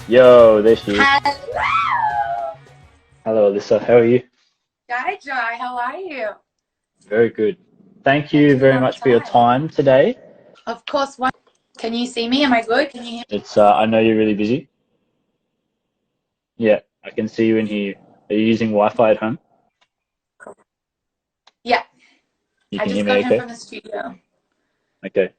Yo, there she is. Hello. Hello, Alyssa. How are you? Hi, Jai. How are you? Very good. Thank It's you been a very long much for your time. time today. Of course. What? Can you see me? Am I good? Can you hear me? It's I know you're really busy. Yeah, I can see you in here. Are you using Wi-Fi at home? Yeah. You I can hear just me got home okay? from the studio. Okay.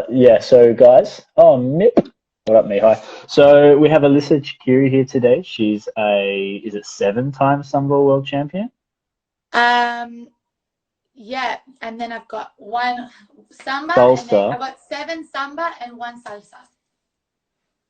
Yeah, so guys, Mip. What up, me? Hi. So we have Alyssa Chriqui here today. She's is it seven-time Samba World Champion? Um. Yeah. And then I've got one samba, and then Salsa. I've got 7 samba and 1 salsa.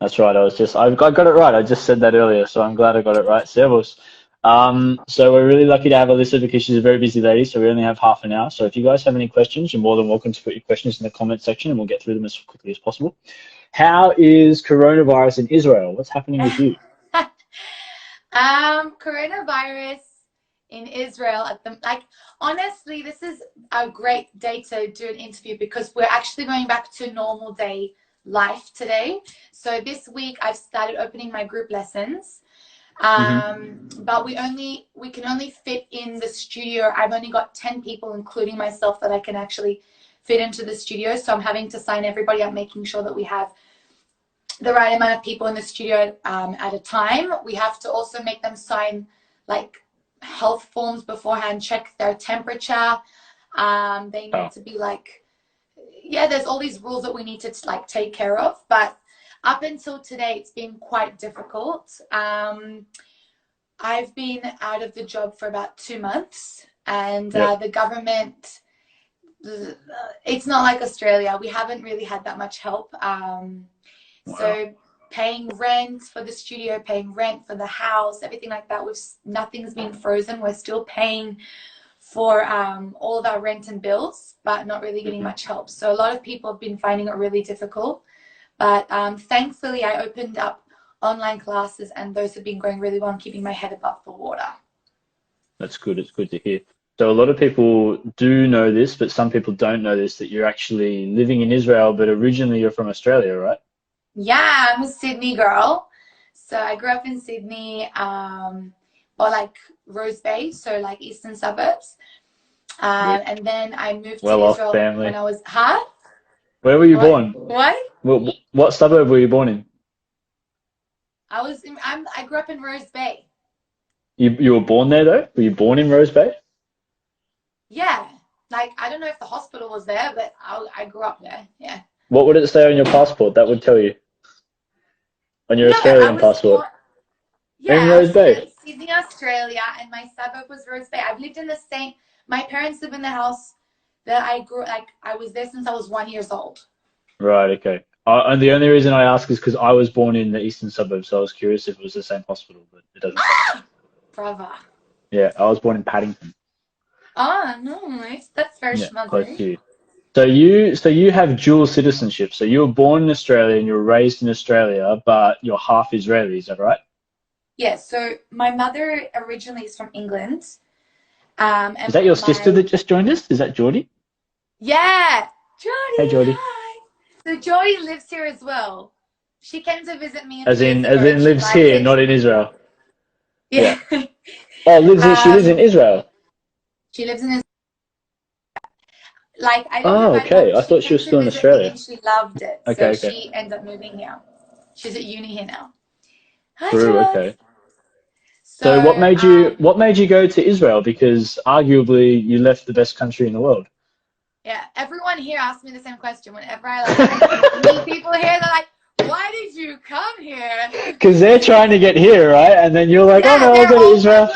That's right. I got it right. I just said that earlier, so I'm glad I got it right. Servus. So we're really lucky to have Alyssa because she's a very busy lady. So we only have half an hour. So if you guys have any questions, you're more than welcome to put your questions in the comment section, and we'll get through them as quickly as possible. How is coronavirus in Israel? What's happening with you? Coronavirus in Israel at the honestly, this is a great day to do an interview because we're actually going back to normal day life today. So this week I've started opening my group lessons. Hmm. But we can only fit in the studio. I've only got 10 people, including myself, that I can actually fit into the studio. So I'm having to sign everybody up, making sure that we have the right amount of people in the studio at a time. We have to also make them sign like health forms beforehand, check their temperature. They need Oh, to be like, yeah, there's all these rules that we need to like take care of. But up until today, it's been quite difficult. I've been out of the job for about 2 months, and yep. the government, it's not like Australia. We haven't really had that much help. Wow. So paying rent for the studio, paying rent for the house, everything like that, nothing's been frozen. We're still paying for all of our rent and bills, but not really getting Hmm. much help. So a lot of people have been finding it really difficult. But thankfully, I opened up online classes, and those have been going really well and keeping my head above the water. That's good. It's good to hear. So a lot of people do know this, but some people don't know this, that you're actually living in Israel, but originally you're from Australia, right? Yeah, I'm a Sydney girl. So I grew up in Sydney, or like Rose Bay, so like eastern suburbs. Rip. And then I moved to Well off Israel when family. I was, huh? Where were you What? born? What? What suburb were you born in? I grew up in Rose Bay. You were born there though? Were you born in Rose Bay? Yeah. Like, I don't know if the hospital was there, but I grew up there. Yeah. What would it say on your passport? That would tell you on your No, I Australian was passport. born, In yeah, I Rose was born in Bay. Sydney, Australia, and my suburb was Rose Bay. I've lived in the same, my parents live in the house that I was there since I was 1 year old. Right. Okay. And the only reason I ask is because I was born in the eastern suburbs, so I was curious if it was the same hospital, but it doesn't sound like it. Brava. Yeah, I was born in Paddington. Oh, nice. That's very Yeah, close schmuzzy. to you. So you have dual citizenship. So you were born in Australia and you were raised in Australia, but you're half Israeli. Is that right? Yeah, so my mother originally is from England. Is And that your sister my that just joined us? Is that Geordie? Yeah, Hey, Jody, Geordie. hi. So Jody lives here as well. She came to visit me a few As years in, ago as and in she lives liked here, it. not in Israel. Yeah. Yeah. Oh, she lives in um, Israel. she lives in this, like, I don't know Oh, about okay. you. I She thought she came was to still in visit me Australia. and she loved it. Okay, So okay. she ended up moving here. She's at uni here now. Hi, True, Jules. okay. So So, what made you go to Israel? Because arguably you left the best country in the world. yeah, everyone here asks me the same question whenever I meet people here. They're like, "Why did you come here?" Because they're trying to get here, right? And then you're like, oh Yeah, no, I'll they're go to all like, Israel.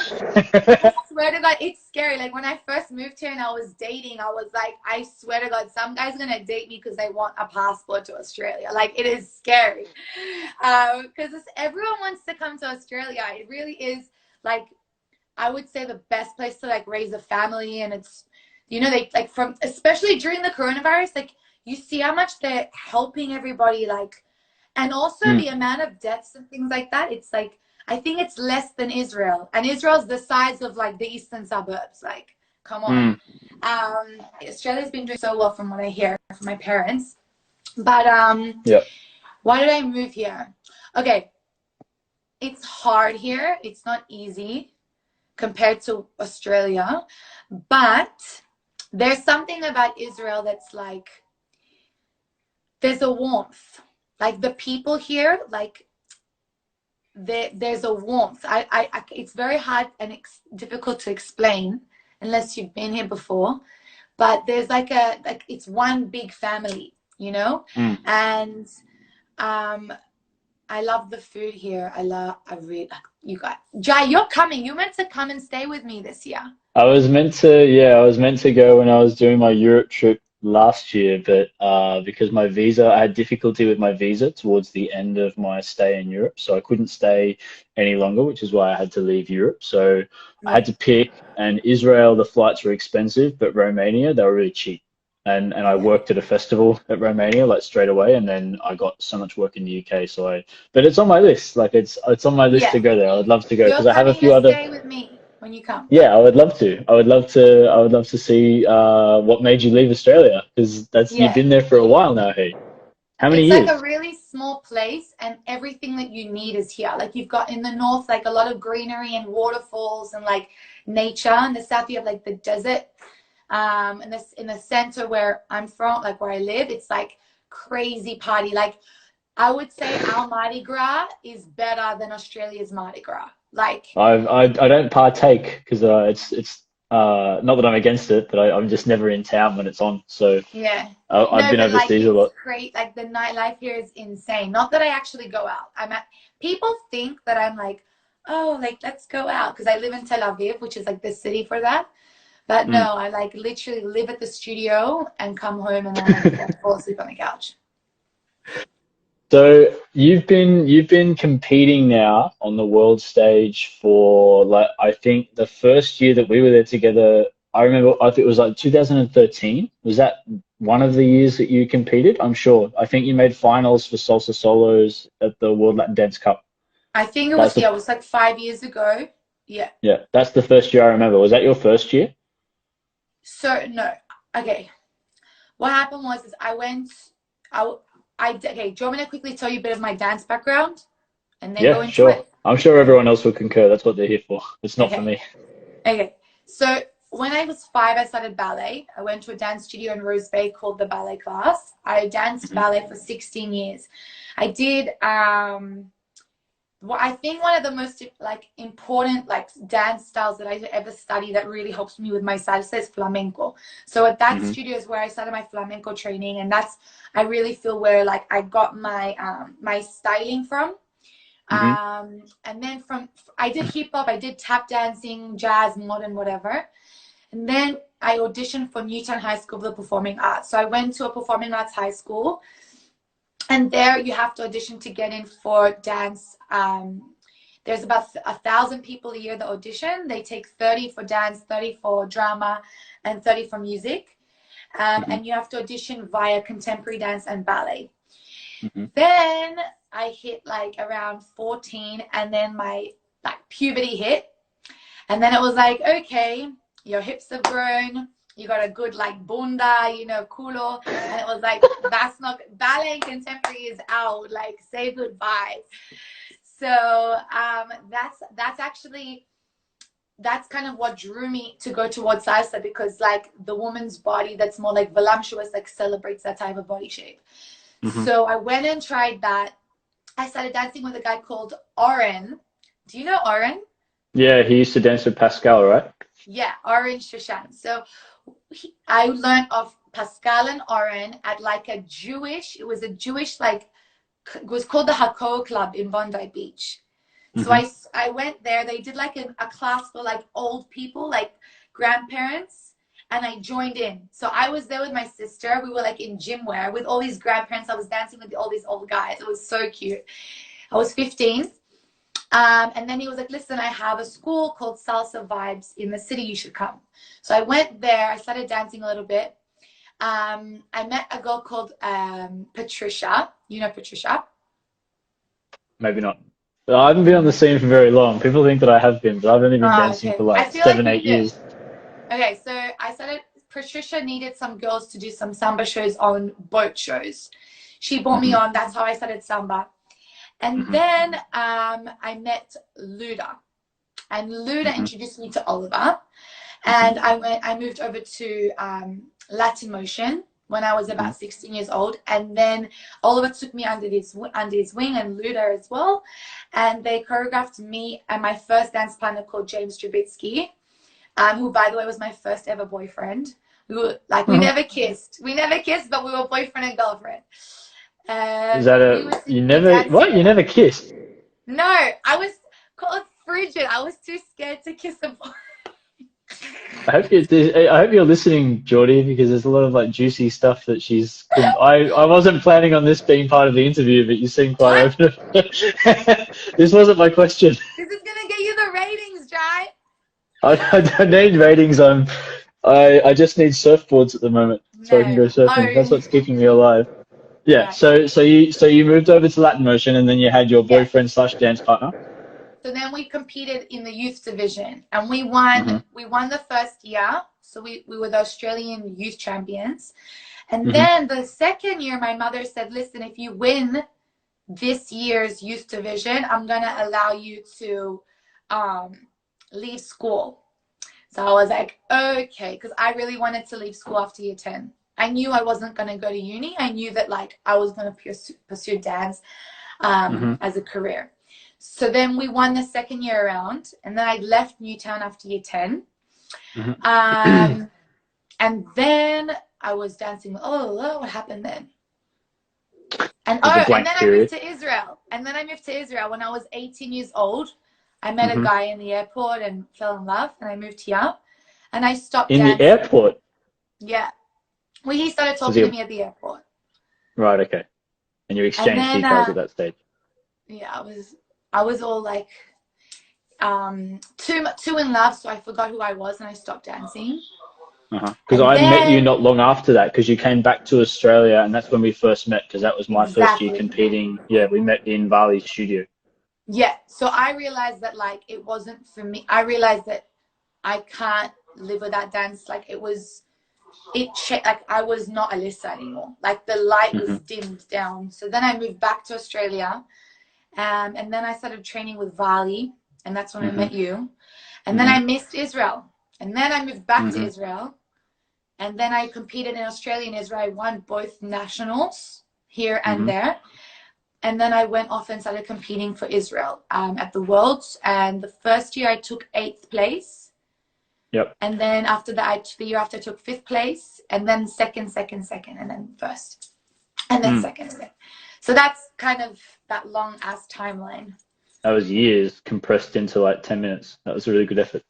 I swear to God, it's scary. Like when I first moved here and I was dating, I was like, I swear to God, some guy's gonna date me because they want a passport to Australia. Like it is scary, because everyone wants to come to Australia. It really is like, I would say, the best place to like raise a family, and it's, they like, from especially during the coronavirus, like you see how much they're helping everybody, like, and also Mm, the amount of deaths and things like that. It's like, I think it's less than Israel, and Israel's the size of like the eastern suburbs. Like, come on. mm, Australia's been doing so well from what I hear from my parents. But yep. why did I move here? Okay, it's hard here. It's not easy compared to Australia, but there's something about Israel that's like, there's a warmth. Like the people here, like there's a warmth. It's very hard and difficult to explain unless you've been here before. But there's like it's one big family, you know? Mm. And I love the food here. You guys, Jai, you're coming. You meant to come and stay with me this year. I was meant to, yeah, I was meant to go when I was doing my Europe trip last year, but because my visa, I had difficulty with my visa towards the end of my stay in Europe, so I couldn't stay any longer, which is why I had to leave Europe. So I had to pick, and Israel, the flights were expensive, but Romania, they were really cheap. And I worked at a festival at Romania like straight away, and then I got so much work in the UK. But it's on my list. Like it's on my list to go there. I would love to go because I have a few You're other. coming to stay with me when you come. Yeah, I would love to. I would love to see what made you leave Australia because you've been there for a while now. Hey, how many years? It's like a really small place, and everything that you need is here. Like you've got in the north, like a lot of greenery and waterfalls and like nature. In the south, you have like the desert. In the center where I'm from, like where I live, it's like crazy party. Like I would say our Mardi Gras is better than Australia's Mardi Gras. Like I don't partake because it's not that I'm against it, but I'm just never in town when it's on. So yeah, I've been overseas a lot. Great. Like the nightlife here is insane. Not that I actually go out. People think that I'm like, oh, like let's go out because I live in Tel Aviv, which is like the city for that. But no, I like literally live at the studio and come home and then like, fall asleep on the couch. So you've been competing now on the world stage for like I think the first year that we were there together. I think it was like 2013. Was that one of the years that you competed? I'm sure. I think you made finals for salsa solos at the World Latin Dance Cup. I think it was, it was like 5 years ago. Yeah. Yeah, that's the first year I remember. Was that your first year? So no, okay. What happened was okay. Do you want me to quickly tell you a bit of my dance background, and then go into sure. it? I'm sure everyone else will concur. That's what they're here for. It's not for me. Okay. So when I was 5, I started ballet. I went to a dance studio in Rose Bay called the Ballet Class. I danced ballet for 16 years. I did well, I think one of the most like important like dance styles that I ever studied that really helps me with my salsa is flamenco. So at that studio is where I started my flamenco training, and that's I really feel where like I got my my styling from. And then I did hip hop, I did tap dancing, jazz, modern, whatever. And then I auditioned for Newtown High School for the Performing Arts. So I went to a performing arts high school. And there you have to audition to get in for dance. There's about 1,000 people a year that audition. They take 30 for dance, 30 for drama, and 30 for music. And you have to audition via contemporary dance and ballet. Then I hit like around 14, and then my like puberty hit. And then it was like, okay, your hips have grown. You got a good like bunda, you know, culo. And it was like, that's not, ballet and contemporary is out. Like, say goodbye. So that's kind of what drew me to go towards salsa, because like the woman's body that's more like voluptuous, like celebrates that type of body shape. So I went and tried that. I started dancing with a guy called Oren. Do you know Oren? Yeah, he used to dance with Pascal, right? Yeah, Oren Shoshan. So I learned of Pascal and Oren at like it was a Jewish, like, it was called the Hakoah Club in Bondi Beach. So I went there. They did like a class for like old people, like grandparents, and I joined in. So I was there with my sister. We were like in gym wear with all these grandparents. I was dancing with all these old guys. It was so cute. I was 15. And then he was like, listen, I have a school called Salsa Vibes in the city. You should come. So I went there. I started dancing a little bit. I met a girl called Patricia. You know Patricia? Maybe not. I haven't been on the scene for very long. People think that I have been, but I've only been dancing for like 7, 8 years. Okay, so I started, Patricia needed some girls to do some samba shows on boat shows. She brought me on. That's how I started samba. And then I met Luda, and Luda introduced me to Oliver. And I moved over to Latin Motion when I was about 16 years old. And then Oliver took me under his wing, and Luda as well. And they choreographed me and my first dance partner called James Strubitsky, who, by the way, was my first ever boyfriend. We were like, we never kissed. We never kissed, but we were boyfriend and girlfriend. Is that you never kissed? No, I was called frigid. I was too scared to kiss a boy. I hope you're listening, Geordie, because there's a lot of like juicy stuff that she's. I wasn't planning on this being part of the interview, but you seem quite open. This wasn't my question. This is gonna get you the ratings, Jai. I don't need ratings. I just need surfboards at the moment, so I can go surfing. That's what's keeping me alive. Yeah. Right. So you moved over to Latin Motion, and then you had your boyfriend / dance partner. So then we competed in the youth division, and we won. We won the first year, so we were the Australian youth champions. And then the second year, my mother said, "Listen, if you win this year's youth division, I'm gonna allow you to leave school." So I was like, okay, because I really wanted to leave school after year 10. I knew I wasn't gonna go to uni. I knew that like I was gonna pursue dance as a career. So then we won the second year around, and then I left Newtown after year 10. And then I was dancing. What happened then? And then I moved to Israel. And then I moved to Israel when I was 18 years old. I met a guy in the airport and fell in love, and I moved here. And I stopped dancing. In the airport? Yeah. Well, he started talking to me at the airport. Right, okay. And you exchanged details at that stage. Yeah, I was all like too in love, so I forgot who I was and I stopped dancing. Because I met you not long after that, because you came back to Australia, and that's when we first met, because that was my first year competing. Yeah, we met in Bali's studio. Yeah, so I realized that like it wasn't for me. I realized that I can't live without dance. Like like I was not Alyssa anymore. Like the light was dimmed down. So then I moved back to Australia. And then I started training with Vali, and that's when I met you. And then I missed Israel. And then I moved back to Israel. And then I competed in Australia and Israel. I won both nationals here and there. And then I went off and started competing for Israel at the Worlds. And the first year I took 8th place. Yep. And then after that, the year after I took 5th place. And then second, and then first. And then second again. So that's kind of that long ass timeline. That was years compressed into like 10 minutes. That was a really good effort.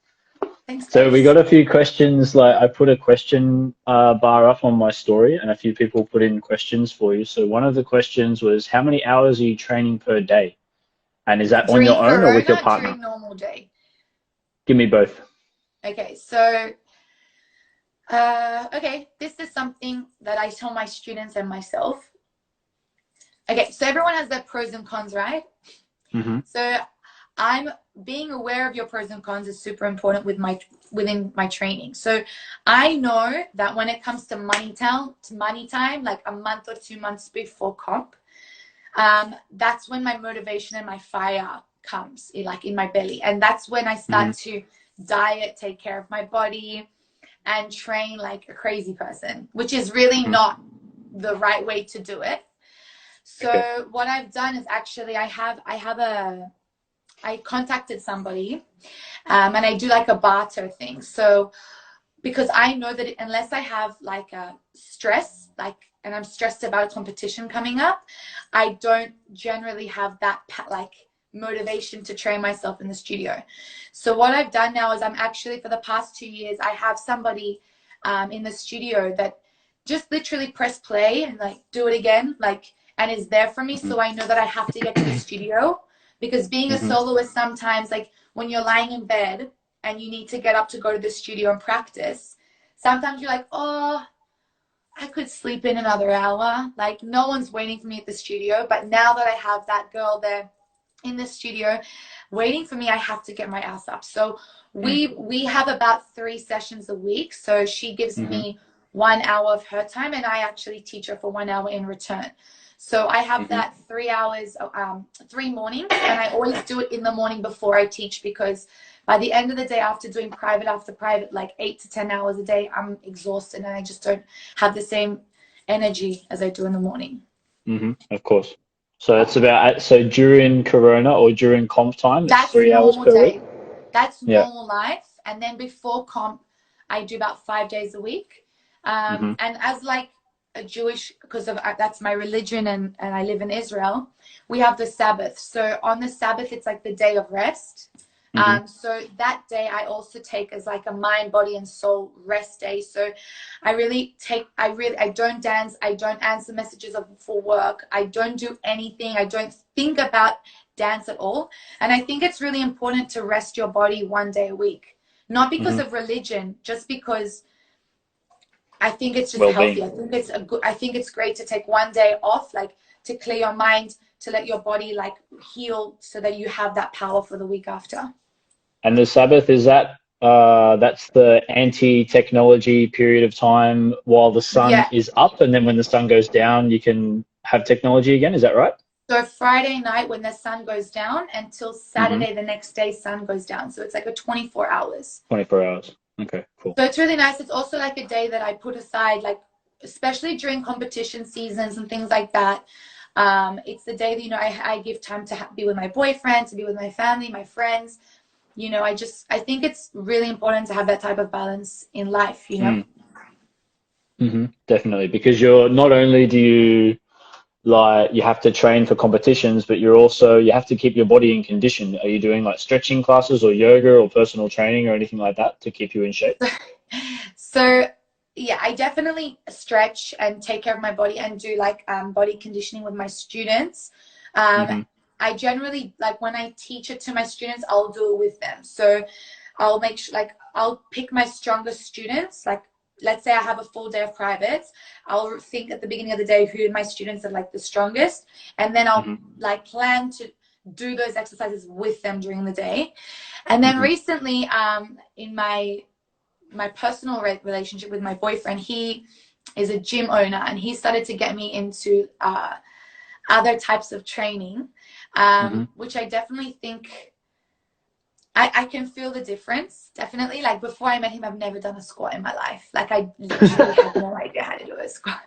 Thanks. So we got a few questions. Like I put a question bar up on my story, and a few people put in questions for you. So one of the questions was, how many hours are you training per day? And is that on your own or with your partner? During normal day. Give me both. Okay, so this is something that I tell my students and myself. Okay, so everyone has their pros and cons, right? So I'm being aware of your pros and cons is super important within my training. So I know that when it comes to money time, like a month or 2 months before comp, that's when my motivation and my fire comes in my belly. And that's when I start to diet, take care of my body, and train like a crazy person, which is really not the right way to do it. So what I've done is actually I contacted somebody and I do like a barter thing. So because I know that unless I have like a stress, and I'm stressed about a competition coming up, I don't generally have that motivation to train myself in the studio. So what I've done now is I'm actually, for the past 2 years, I have somebody in the studio that just literally press play and do it again, and is there for me. So I know that I have to get to the studio, because being a soloist, sometimes when you're lying in bed and you need to get up to go to the studio and practice, sometimes you're like, oh, I could sleep in another hour. No one's waiting for me at the studio. But now that I have that girl there in the studio waiting for me, I have to get my ass up. So we have about 3 sessions a week. So she gives me 1 hour of her time, and I actually teach her for 1 hour in return. So I have that 3 hours, 3 mornings, and I always do it in the morning before I teach, because by the end of the day, after doing private after private, like 8 to 10 hours a day, I'm exhausted and I just don't have the same energy as I do in the morning. Of course. So it's about, so during Corona or during comp time, it's That's 3 hours normal per week? day. That's Yeah. normal life. And then before comp, I do about 5 days a week. Mm-hmm. And as like a Jewish, because of that's my religion, and I live in Israel, we have the Sabbath. So on the Sabbath, it's like the day of rest. So that day I also take as like a mind, body, and soul rest day. So I don't dance. I don't answer messages for work. I don't do anything. I don't think about dance at all. And I think it's really important to rest your body 1 day a week, not because of religion, just because I think it's just healthy. Well-being. I think it's great to take 1 day off, like to clear your mind, to let your body like heal, so that you have that power for the week after. And the Sabbath, is that that's the anti-technology period of time while the sun Yeah. is up, and then when the sun goes down, you can have technology again. Is that right? So Friday night when the sun goes down until Saturday the next day sun goes down. So it's like a 24 hours. 24 hours. Okay, cool. So it's really nice. It's also like a day that I put aside, like especially during competition seasons and things like that. It's the day that, you know, I give time to be with my boyfriend, to be with my family, my friends. You know, I think it's really important to have that type of balance in life, you know? Definitely, because you're not only do you like you have to train for competitions, but you have to keep your body in condition. Are you doing like stretching classes or yoga or personal training or anything like that to keep you in shape? So yeah, I definitely stretch and take care of my body and do like body conditioning with my students. I generally, like when I teach it to my students, I'll do it with them. So I'll make sure, like I'll pick my strongest students. Like let's say I have a full day of privates, I'll think at the beginning of the day who my students are like the strongest, and then I'll like plan to do those exercises with them during the day. And then recently, in my personal relationship with my boyfriend, he is a gym owner, and he started to get me into other types of training, which I definitely think I can feel the difference. Definitely. Like before I met him, I've never done a squat in my life. Like I literally have no idea how to do a squat.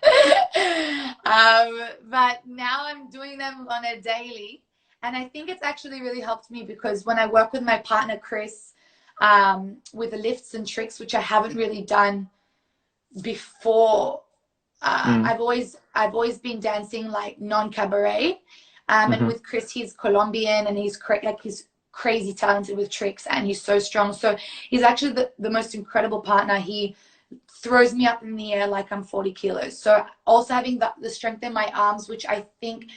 But now I'm doing them on a daily. And I think it's actually really helped me, because when I work with my partner, Chris, with the lifts and tricks, which I haven't really done before, I've always been dancing like non-cabaret. And with Chris, he's Colombian, and he's crazy talented with tricks, and he's so strong. So he's actually the most incredible partner. He throws me up in the air like I'm 40 kilos. So also having the strength in my arms, which I think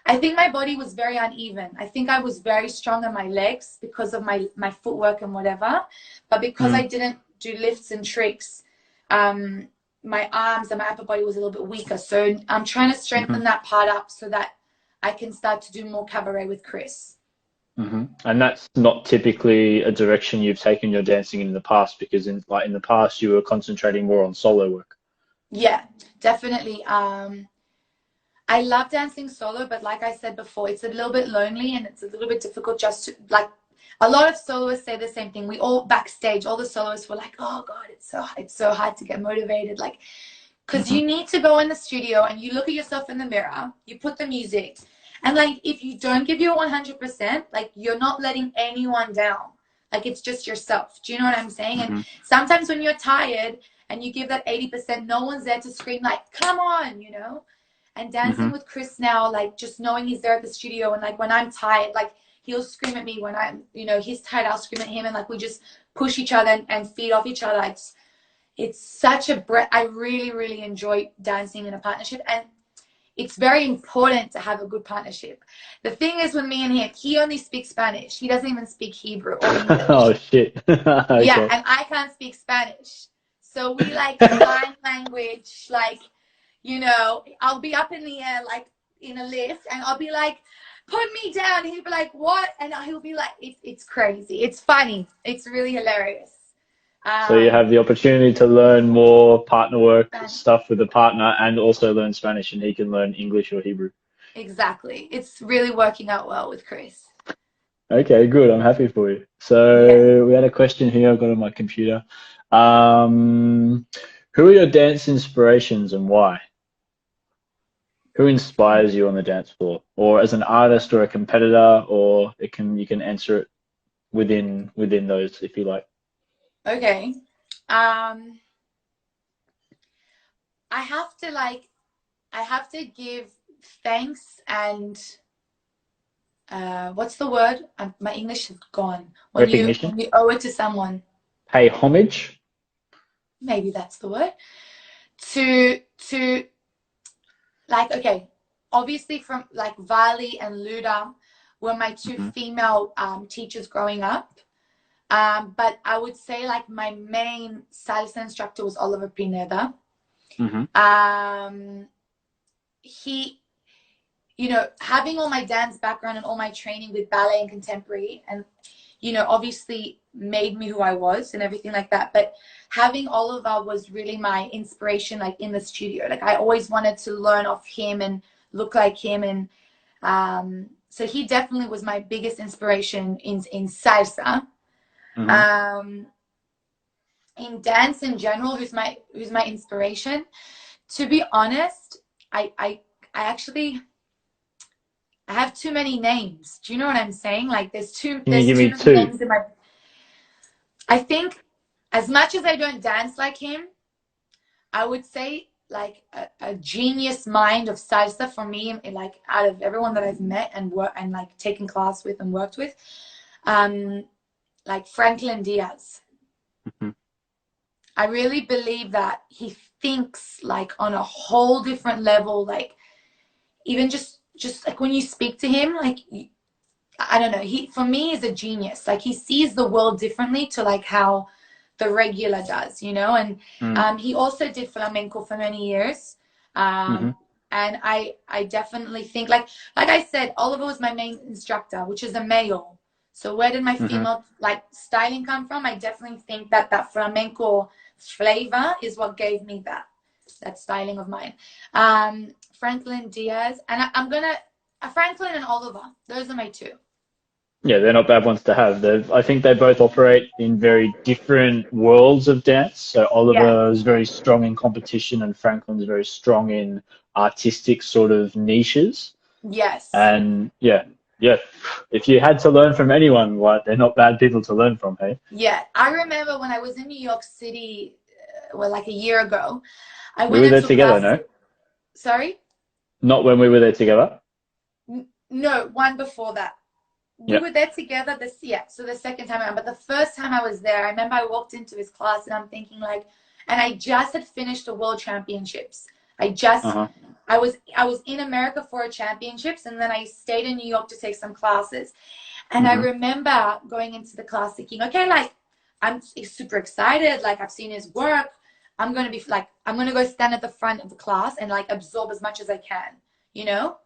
my body was very uneven. I think I was very strong on my legs because of my footwork and whatever. But because I didn't do lifts and tricks, my arms and my upper body was a little bit weaker. So I'm trying to strengthen that part up so that I can start to do more cabaret with Chris. And that's not typically a direction you've taken your dancing in the past, because in the past you were concentrating more on solo work. Yeah, definitely. I love dancing solo, but like I said before, it's a little bit lonely and it's a little bit difficult just to, like, a lot of soloists say the same thing. We all backstage, all the soloists were like, oh God, it's so hard to get motivated. Like, because you need to go in the studio and you look at yourself in the mirror, you put the music, and like, if you don't give your 100%, like you're not letting anyone down. Like it's just yourself. Do you know what I'm saying? And sometimes when you're tired and you give that 80%, no one's there to scream like, come on, you know? And dancing with Chris now, like just knowing he's there at the studio, and like when I'm tired, like he'll scream at me. When I'm, you know, he's tired, I'll scream at him, and like we just push each other and feed off each other. It's such a breath. I really, really enjoy dancing in a partnership, and it's very important to have a good partnership. The thing is with me and him, he only speaks Spanish. He doesn't even speak Hebrew or English. Oh shit. Okay. Yeah, and I can't speak Spanish. So we like sign language, like, you know, I'll be up in the air like in a lift, and I'll be like, put me down. And he'll be like, what? And he'll be like, it's crazy. It's funny. It's really hilarious. So you have the opportunity to learn more partner work Spanish. stuff with a partner, and also learn Spanish, and he can learn English or Hebrew. Exactly. It's really working out well with Chris. Okay, good. I'm happy for you. Yeah. So we had a question here I've got on my computer. Who are your dance inspirations and why? Who inspires you on the dance floor, or as an artist or a competitor, or you can answer it within those if you like. Okay. Um, I have to like I have to give thanks and what's the word? My English is gone. Recognition, When you owe it to someone, pay homage. maybe that's the word. To like okay, obviously from like Vali and Luda were my two Hmm. female teachers growing up. But I would say like my main salsa instructor was Oliver Pineda. Hmm. Um, he, you know, having all my dance background and all my training with ballet and contemporary, and you know, obviously made me who I was and everything like that. But having Oliver was really my inspiration, like in the studio. Like I always wanted to learn off him and look like him, and so he definitely was my biggest inspiration in salsa. Hmm. Um, in dance in general, who's my inspiration? To be honest, I actually I have too many names. Do you know what I'm saying? Like Can you there's give too me many two? names in my. I think as much as I don't dance like him, I would say like a genius mind of salsa for me, like out of everyone that I've met and work and like taken class with and worked with, um, like Franklin Diaz. Hmm. I really believe that he thinks like on a whole different level. Like even just like when you speak to him, like I don't know. He for me is a genius. Like he sees the world differently to like how the regular does, you know. And he also did flamenco for many years. Hmm. And I definitely think like I said, Oliver was my main instructor, which is a male. So where did my Hmm. female like styling come from? I definitely think that that flamenco flavor is what gave me that styling of mine. Franklin Diaz, and I'm gonna Franklin and Oliver. Those are my two. Yeah, they're not bad ones to have. I think they both operate in very different worlds of dance. So Yeah. Oliver is very strong in competition, and Franklin's very strong in artistic sort of niches. Yes. And yeah, yeah. If you had to learn from anyone, like they're not bad people to learn from, hey? Yeah. I remember when I was in New York City, well, like a year ago, I We went were there into a together, class. no? Sorry? Not when we were there together. No, one before that. We Yeah. were there together this yeah, so the second time around. But the first time I was there, I remember I walked into his class and I'm thinking like, and I just had finished the world championships. Uh-huh. I was in America for a championships and then I stayed in New York to take some classes. And I Hmm. remember going into the class thinking, okay, like I'm super excited. Like I've seen his work. I'm going to be like, I'm going to go stand at the front of the class and like absorb as much as I can, you know?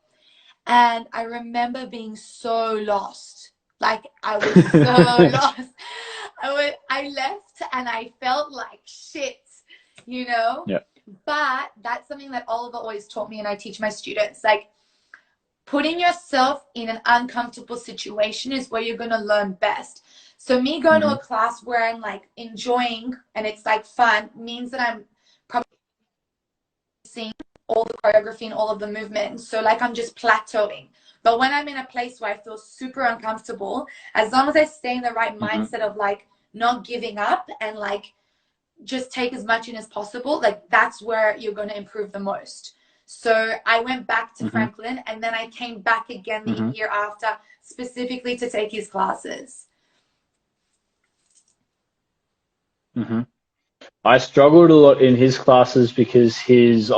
And I remember being so lost. Like I was so lost. I left and I felt like shit, you know? Yeah. But that's something that Oliver always taught me and I teach my students. Like putting yourself in an uncomfortable situation is where you're going to learn best. So me going to Hmm. a class where I'm like enjoying and it's like fun means that I'm probably seeing all the choreography and all of the movement. So like I'm just plateauing. But when I'm in a place where I feel super uncomfortable, as long as I stay in the right Hmm. mindset of like not giving up and like just take as much in as possible, like that's where you're going to improve the most. So I went back to Hmm. Franklin and then I came back again the Hmm. year after specifically to take his classes. Hmm. I struggled a lot in his classes because his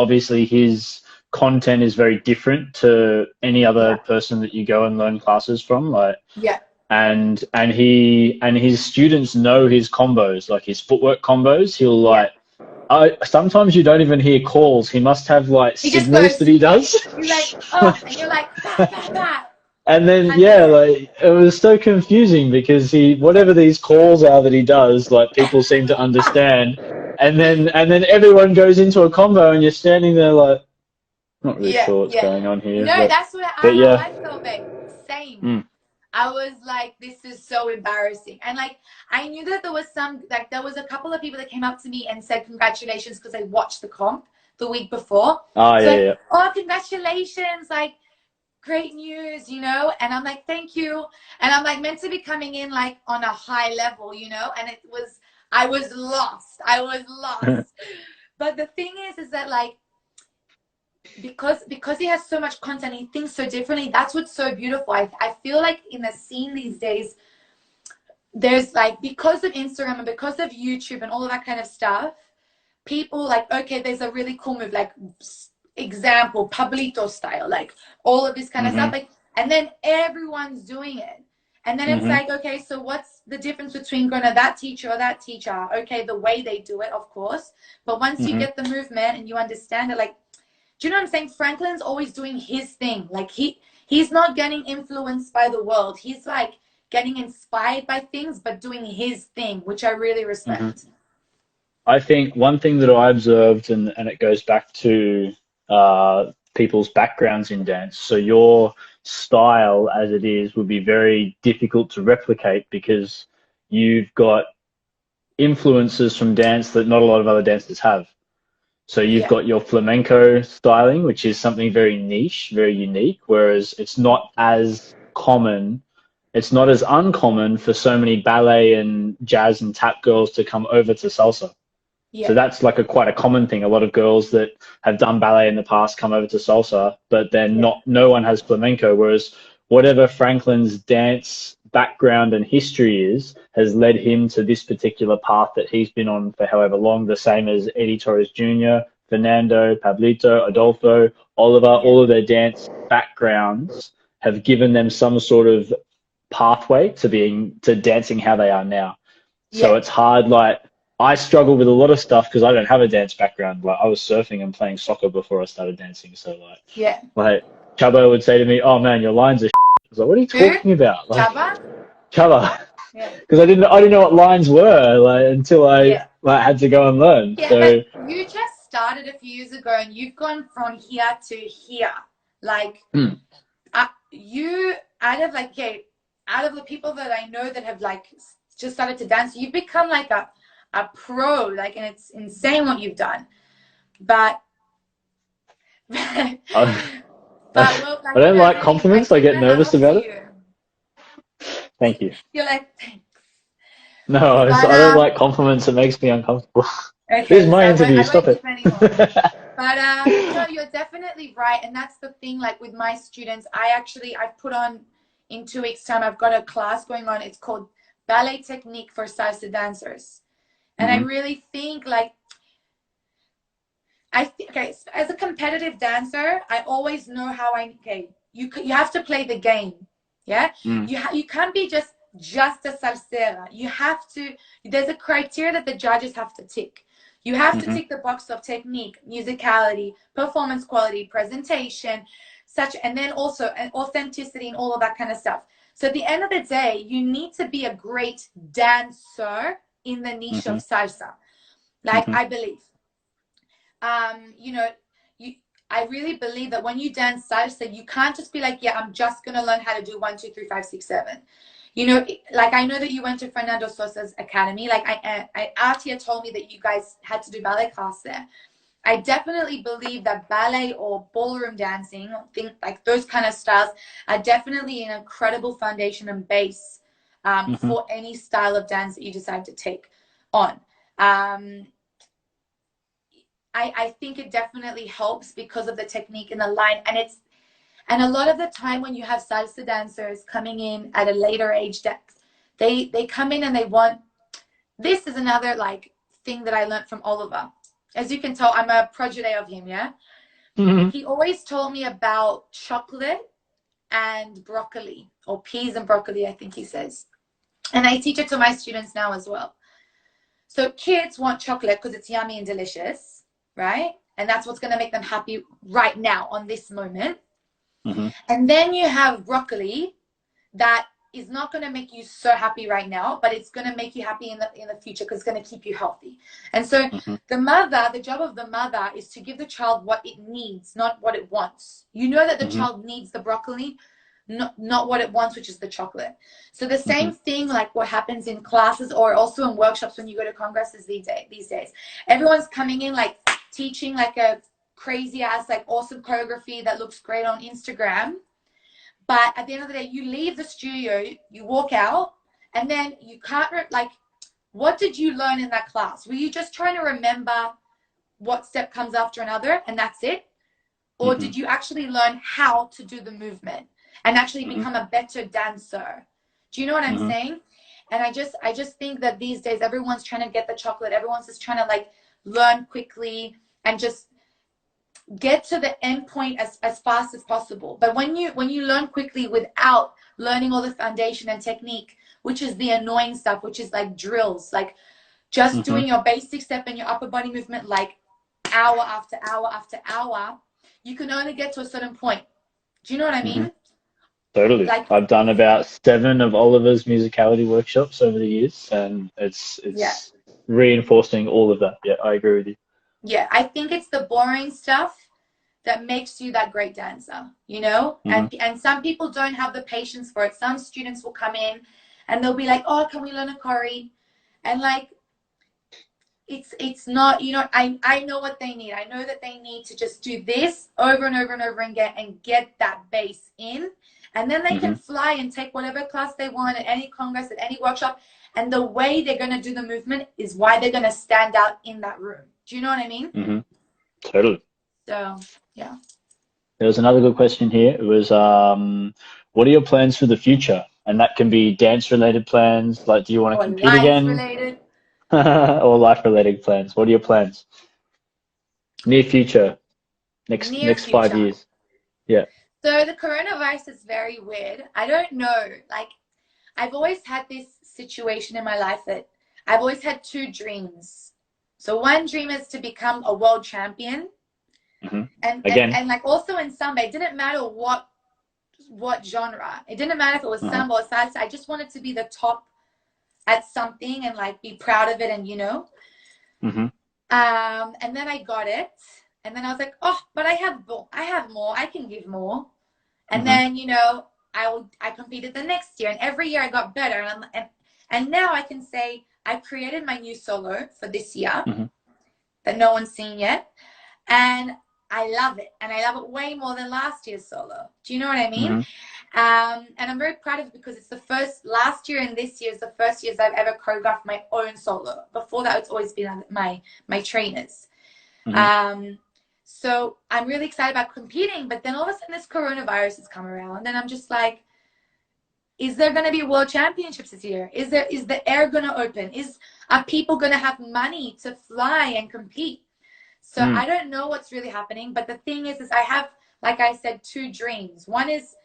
content is very different to any other Yeah. person that you go and learn classes from. Like Yeah. and his students know his combos, like his footwork combos. He'll Yeah. like sometimes you don't even hear calls. He must have like He just signals that goes, he does. you're like, oh, and you're like, bah, bah, bah. And then yeah, 100%. like it was so confusing because he whatever these calls are that he does, like people seem to understand. And then everyone goes into a combo and you're standing there like Not really Yeah, sure what's yeah. going on here, No, that's what but how yeah. I felt, babe. Same. Mm. I was like, this is so embarrassing. And like, I knew that there was there was a couple of people that came up to me and said congratulations because I watched the comp the week before. Oh, So yeah, like, yeah. oh, congratulations, like great news, you know? And I'm like, thank you. And I'm like meant to be coming in like on a high level, you know? And I was lost. I was lost. But the thing is that like, because he has so much content, he thinks so differently. That's what's so beautiful. I feel like in the scene these days, there's like, because of Instagram and because of YouTube and all of that kind of stuff, people like, okay, there's a really cool move, like example, Pablito style, like all of this kind of stuff, like, and then everyone's doing it. And then it's like, okay, so what's the difference between going to that teacher or that teacher? Okay, the way they do it, of course. But once you get the movement and you understand it, like, do you know what I'm saying? Franklin's always doing his thing. Like he's not getting influenced by the world. He's like getting inspired by things, but doing his thing, which I really respect. I think one thing that I observed, and it goes back to people's backgrounds in dance. So your style, as it is, would be very difficult to replicate because you've got influences from dance that not a lot of other dancers have. So you've Yeah. got your flamenco styling, which is something very niche, very unique, whereas it's not as common, it's not as uncommon for so many ballet and jazz and tap girls to come over to salsa. So Yeah. that's like quite a common thing. A lot of girls that have done ballet in the past come over to salsa, but then Yeah. no one has flamenco. Whereas whatever Franklin's dance background and history is, has led him to this particular path that he's been on for however long. The same as Eddie Torres Jr., Fernando, Pablito, Adolfo, Oliver. Yeah. All of their dance backgrounds have given them some sort of pathway to dancing how they are now. So Yeah. it's hard. Like I struggle with a lot of stuff because I don't have a dance background. Like I was surfing and playing soccer before I started dancing. So Yeah. like Chubbo would say to me, "Oh man, your lines are." I was like, "What are you Who? talking about?" Like Chaba? Chubbo, Yeah. because I didn't know what lines were like until I Yeah. like had to go and learn. Yeah, but So you just started a few years ago and you've gone from here to here. Like, you, out of the people that I know that have like just started to dance, you've become like a pro, like, and it's insane what you've done. But, I, well, I like, you don't know, like hey, I compliments. I take get my hat nervous off to about it. you. Thank you. You're like, thanks. No, I But, don't like compliments. It makes me uncomfortable. This is okay, so my interview. I Stop won't it. give any more. But no, you're definitely right, and that's the thing. Like with my students, I've put on in 2 weeks' time. I've got a class going on. It's called Ballet Technique for Salsa Dancers, and I really think like okay, as a competitive dancer, I always know how you have to play the game, yeah. You can't be just a salsera. You have to. There's a criteria that the judges have to tick. You have to tick the box of technique, musicality, performance quality, presentation, and then also authenticity and all of that kind of stuff. So at the end of the day, you need to be a great dancer in the niche of salsa. Like I believe, you know, I really believe that when you dance salsa, you can't just be like, yeah, I'm just gonna learn how to do 1, 2, 3, 5, 6, 7. You know, like I know that you went to Fernando Sosa's academy. Like Artia told me that you guys had to do ballet class there. I definitely believe that ballet or ballroom dancing, like those kind of styles, are definitely an incredible foundation and base for any style of dance that you decide to take on. I think it definitely helps because of the technique and the line, and a lot of the time when you have salsa dancers coming in at a later age, they come in and they want. This is another like thing that I learned from Oliver. As you can tell, I'm a protege of him. Yeah, he always told me about chocolate and broccoli, or peas and broccoli, I think he says, and I teach it to my students now as well. So kids want chocolate because it's yummy and delicious, right? And that's what's going to make them happy right now on this moment. And then you have broccoli that is not going to make you so happy right now, but it's going to make you happy in the future because it's going to keep you healthy. And so the job of the mother is to give the child what it needs, not what it wants. You know that the child needs the broccoli, not what it wants, which is the chocolate. So the same thing, like what happens in classes or also in workshops when you go to congresses these days. Everyone's coming in like teaching like a crazy ass, like awesome choreography that looks great on Instagram. But at the end of the day, you leave the studio, you walk out, and then you can't, like, what did you learn in that class? Were you just trying to remember what step comes after another and that's it? Or did you actually learn how to do the movement and actually become a better dancer? Do you know what I'm saying? And I just think that these days, everyone's trying to get the chocolate. Everyone's just trying to like learn quickly and just get to the end point as fast as possible. But when you learn quickly without learning all the foundation and technique, which is the annoying stuff, which is like drills, like just doing your basic step and your upper body movement like hour after hour after hour, you can only get to a certain point. Do you know what I mean? Totally. Like, I've done about 7 of Oliver's musicality workshops over the years, and it's reinforcing all of that. Yeah, I agree with you. Yeah, I think it's the boring stuff that makes you that great dancer, you know? And some people don't have the patience for it. Some students will come in and they'll be like, oh, can we learn a choreo? And like, it's not, you know, I know what they need. I know that they need to just do this over and over and over and get that base in. And then they can fly and take whatever class they want at any congress, at any workshop. And the way they're going to do the movement is why they're going to stand out in that room. Do you know what I mean? Totally. So, yeah. There was another good question here. It was, what are your plans for the future? And that can be dance-related plans. Like, do you want to compete again? Life-related. Or life-related plans. What are your plans? Near future. Next 5 years. Yeah. So the coronavirus is very weird. I don't know. Like, I've always had this situation in my life that I've always had 2 dreams. So one dream is to become a world champion. And like also in samba, it didn't matter what genre. It didn't matter if it was samba or salsa. I just wanted to be the top at something and like be proud of it, and you know. And then I got it, and then I was like, oh, but I have more. I can give more. And then, you know, I competed the next year, and every year I got better. And now I can say I've created my new solo for this year that no one's seen yet, and I love it, and I love it way more than last year's solo. Do you know what I mean? And I'm very proud of it because it's last year and this year is the first years I've ever choreographed my own solo. Before that, it's always been my trainers. So I'm really excited about competing, but then all of a sudden this coronavirus has come around, and I'm just like, is there going to be world championships this year? Is the air going to open? Are people going to have money to fly and compete? So I don't know what's really happening, but the thing is I have, like I said, 2 dreams. One is,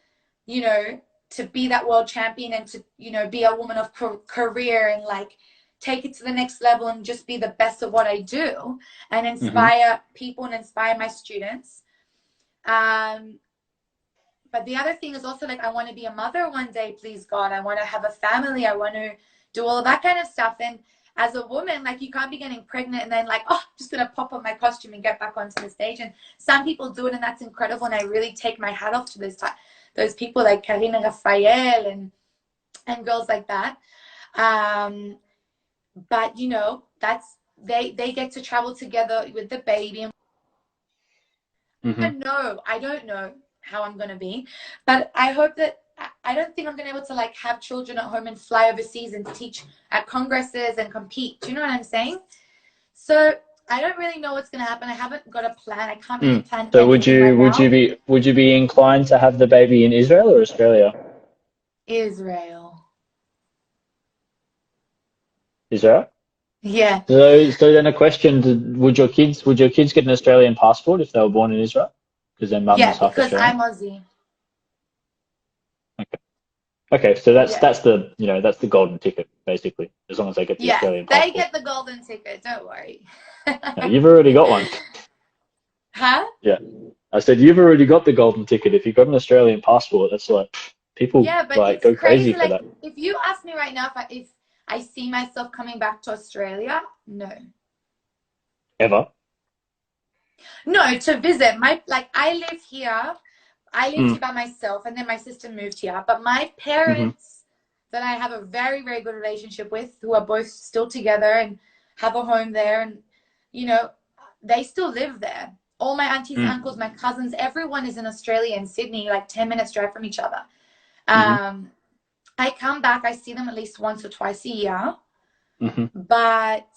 you know, to be that world champion and to, you know, be a woman of career and like take it to the next level and just be the best of what I do and inspire people and inspire my students. But the other thing is also like, I want to be a mother one day, please God. I want to have a family. I want to do all of that kind of stuff. And as a woman, like, you can't be getting pregnant and then like, oh, I'm just going to pop on my costume and get back onto the stage. And some people do it, and that's incredible. And I really take my hat off to those people like Karina Rafael and girls like that. But, you know, that's, they get to travel together with the baby. I don't know how I'm going to be, but I hope that, I don't think I'm going to be able to like have children at home and fly overseas and teach at congresses and compete. Do you know what I'm saying? So I don't really know what's going to happen. I haven't got a plan. I can't really plan. So would you be inclined to have the baby in Israel or Australia? Israel. Yeah. So then a question: would your kids get an Australian passport if they were born in Israel? Because their mum is half Australian. I'm Aussie. Okay, so that's the, you know, that's the golden ticket basically, as long as they get the Australian passport. They get the golden ticket. Don't worry. No, you've already got one. Huh? Yeah, I said you've already got the golden ticket. If you've got an Australian passport, that's like People Yeah, but like it's go crazy crazy. for Like, that. if you ask me right now if I see myself coming back to Australia, no. Ever. No, to visit. I live here. I lived Mm. here by myself, and then my sister moved here. But my Hmm. parents, that I have a very, very good relationship with, who are both still together and have a home there, and they still live there. All my aunties, Mm. uncles, my cousins, everyone is in Australia and Sydney, like 10 minutes drive from each other. Hmm. I come back, I see them at least once or twice a year, Hmm. but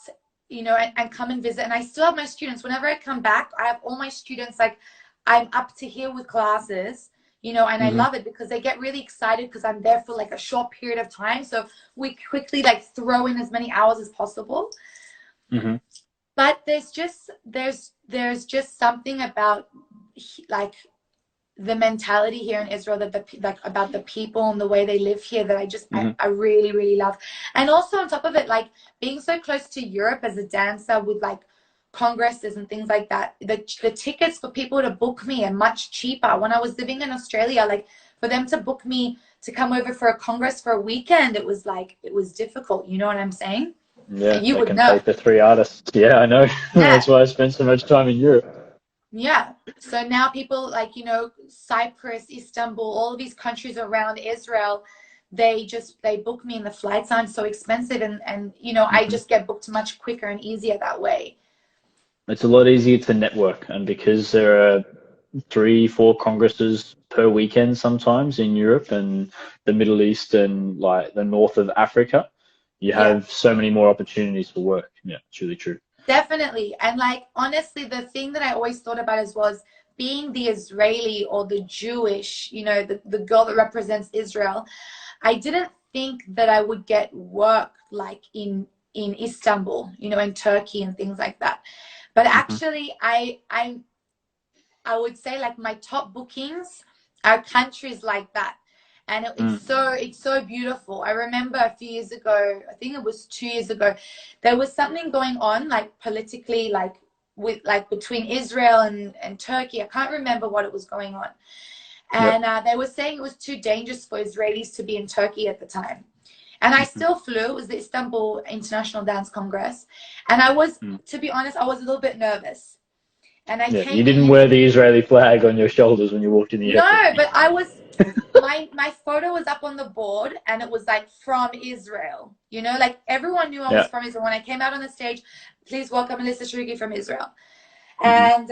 and come and visit. And I still have my students. Whenever I come back, I have all my students, like, I'm up to here with classes, and I Hmm. love it because they get really excited because I'm there for like a short period of time. So we quickly like throw in as many hours as possible. Hmm. But there's just something about, like, the mentality here in Israel, that like about the people and the way they live here, that Hmm. I really, really love. And also on top of it, like, being so close to Europe as a dancer with like congresses and things like that, the tickets for people to book me are much cheaper. When I was living in Australia, like, for them to book me to come over for a congress for a weekend, it was difficult. You know what I'm saying? Yeah, And you they would can know. pay for three artists. Yeah, I know. Yeah. That's why I spent so much time in Europe. Yeah. So now people, like, Cyprus, Istanbul, all of these countries around Israel, they book me, and the flights aren't so expensive, and I Hmm. just get booked much quicker and easier that way. It's a lot easier to network, and because there are three, four congresses per weekend sometimes in Europe and the Middle East and like the north of Africa, you Yeah. have so many more opportunities for work. Yeah, it's really true. Definitely. And, like, honestly, the thing that I always thought about is was being the Israeli or the Jewish, the girl that represents Israel. I didn't think that I would get work like in Istanbul, in Turkey and things like that. But Hmm. actually, I would say, like, my top bookings are countries like that. And Mm. it's so beautiful. I remember a few years ago, I think it was 2 years ago, there was something going on, like, politically, like, with, like, between Israel and Turkey. I can't remember what it was going on. And Yep. they were saying it was too dangerous for Israelis to be in Turkey at the time. And I Hmm. still flew. It was the Istanbul International Dance Congress. And I was, Mm. to be honest, I was a little bit nervous. And I Yeah, you came didn't in. wear the Israeli flag on your shoulders when you walked in the airport. No, but I was, my photo was up on the board, and it was like, from Israel. Like, everyone knew I was Yeah. from Israel. When I came out on the stage, please welcome Alyssa Chriqui from Israel. Hmm. And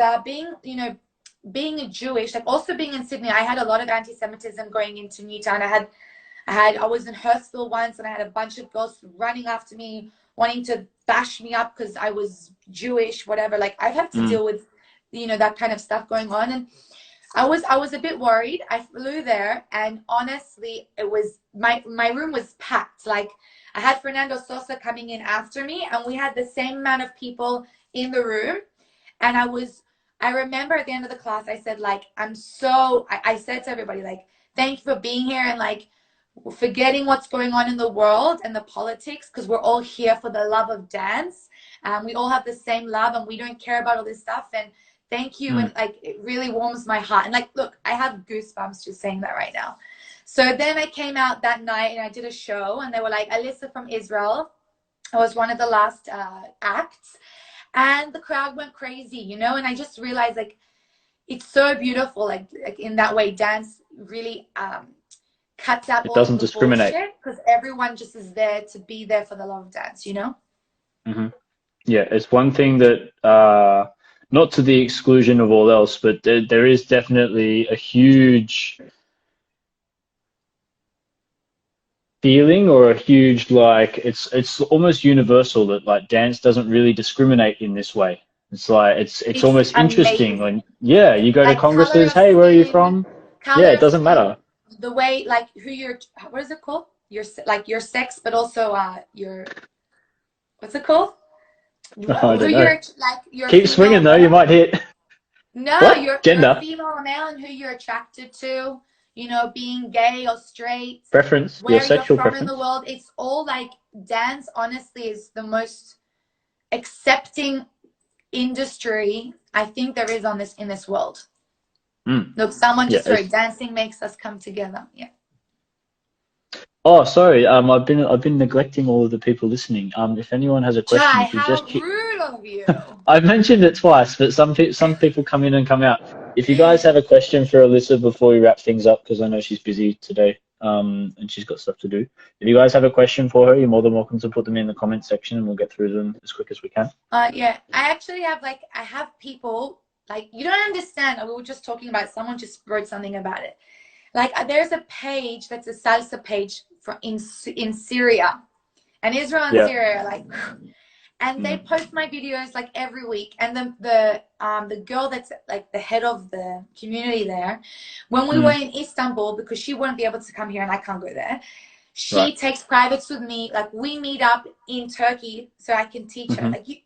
being Jewish, like, also being in Sydney, I had a lot of anti-Semitism going into Newtown. I was in Hurstville once, and I had a bunch of girls running after me, wanting to bash me up because I was Jewish, whatever. Like, I've had to Mm. deal with, that kind of stuff going on. And I was a bit worried. I flew there, and honestly, it was my room was packed. Like, I had Fernando Sosa coming in after me, and we had the same amount of people in the room. And I remember at the end of the class, I said, like, I said to everybody, like, thank you for being here, and, like, forgetting what's going on in the world and the politics, because we're all here for the love of dance. We all have the same love, and we don't care about all this stuff. And thank you. Mm. And, like, it really warms my heart. And, like, look, I have goosebumps just saying that right now. So then I came out that night, and I did a show, and they were like, Alyssa from Israel. I was one of the last acts, and the crowd went crazy, and I just realized, like, it's so beautiful, like in that way, dance really cuts out It all of doesn't the discriminate. bullshit, because everyone just is there to be there for the love of dance. Hmm. Yeah, it's one thing that, not to the exclusion of all else, but there is definitely a huge feeling or a huge like it's almost universal that like dance doesn't really discriminate in this way. It's like it's It's almost interesting when amazing. yeah, you go to Like, congresses, hey, where are you from? Yeah, color it of doesn't skin, matter. the way, like, who you're, what is it called? Your sex, but also your, what's it called? I Who don't know. you're, like, you're Keep female or swinging though, you male. might hit. No, What? you're Gender female or male, and who you're attracted to, being gay or straight, preference, your where you're sexual from in the preference. world. It's all, like, dance, honestly, is the most accepting industry I think there is in this world. Mm. Look, someone Yeah, just wrote, dancing makes us come together. Yeah. Oh, sorry. I've been neglecting all of the people listening. If anyone has a question, Jai, if you just how keep, rude of you. I mentioned it twice, but some people come in and come out. If you guys have a question for Alyssa before we wrap things up, because I know she's busy today, and she's got stuff to do. If you guys have a question for her, you're more than welcome to put them in the comment section, and we'll get through them as quick as we can. Yeah, I actually have I have people, like, you don't understand. We were just talking about, someone just wrote something about it. Like, there's a page that's a salsa page in Syria, and Israel and Yeah. Syria, like, and they Mm. post my videos like every week. And the girl that's like the head of the community there, when we were Mm. in Istanbul, because she wouldn't be able to come here and I can't go there, Right. she takes privates with me. Like, we meet up in Turkey so I can teach her. Hmm. Like,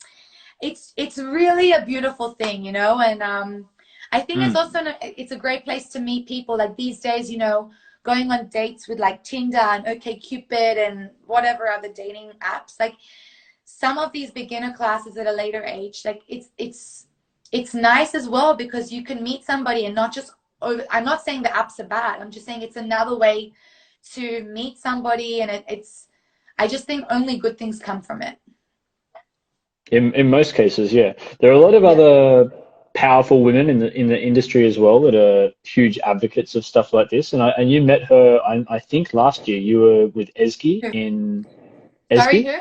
it's really a beautiful thing, you know. And I think it's Mm. also it's a great place to meet people. Like, these days, you know, going on dates with like Tinder and OkCupid and whatever other dating apps. Like, some of these beginner classes at a later age, like, it's nice as well, because you can meet somebody and not just I'm not saying the apps are bad. I'm just saying it's another way to meet somebody, and it's I just think only good things come from it. In most cases, yeah. There are a lot of Yeah. other powerful women in the industry as well that are huge advocates of stuff like this. And you met her, I think last year. You were with Ezgi Who? in Sorry, Ezgi, who?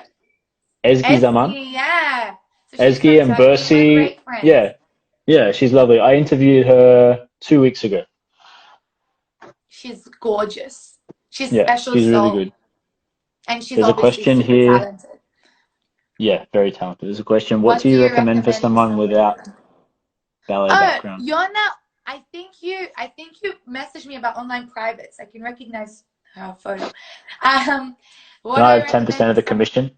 Ezgi Zaman, Esky, yeah. So she's Ezgi from and Turkey. We're Bersi. great friends. Yeah, yeah, she's lovely. I interviewed her 2 weeks ago. She's gorgeous. She's Yeah, special she's really soul. good. And she's There's a obviously question super here. talented. Yeah, very talented. There's a question. What What do do you you recommend for recommend for someone someone? without ballet Oh, background? you're now. I think you messaged me about online privates. I can recognize her photo. Um, Can what do I I have 10% recommend of for the someone? commission?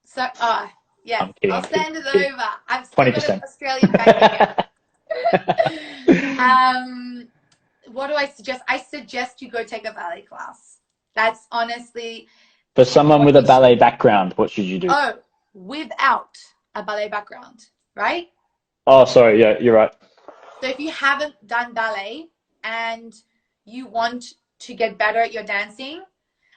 So, yes, I'm kidding. I'll I'm kidding. send it I'm kidding. over. I've still got an 20%. Australian bank account. um, what do I suggest? I suggest you go take a ballet class. That's honestly For someone what with a you should ballet do. background, what should you do? Oh, without a ballet background, right? Oh, sorry. Yeah, you're right. So if you haven't done ballet and you want to get better at your dancing,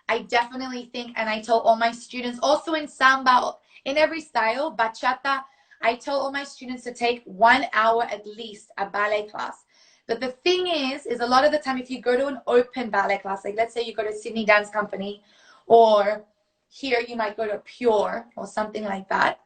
I definitely think, and I tell all my students, also in samba, in every style, bachata, I tell all my students to take 1 hour at least a ballet class. But the thing is a lot of the time, if you go to an open ballet class, like let's say you go to Sydney Dance Company, or here you might go to Pure or something like that.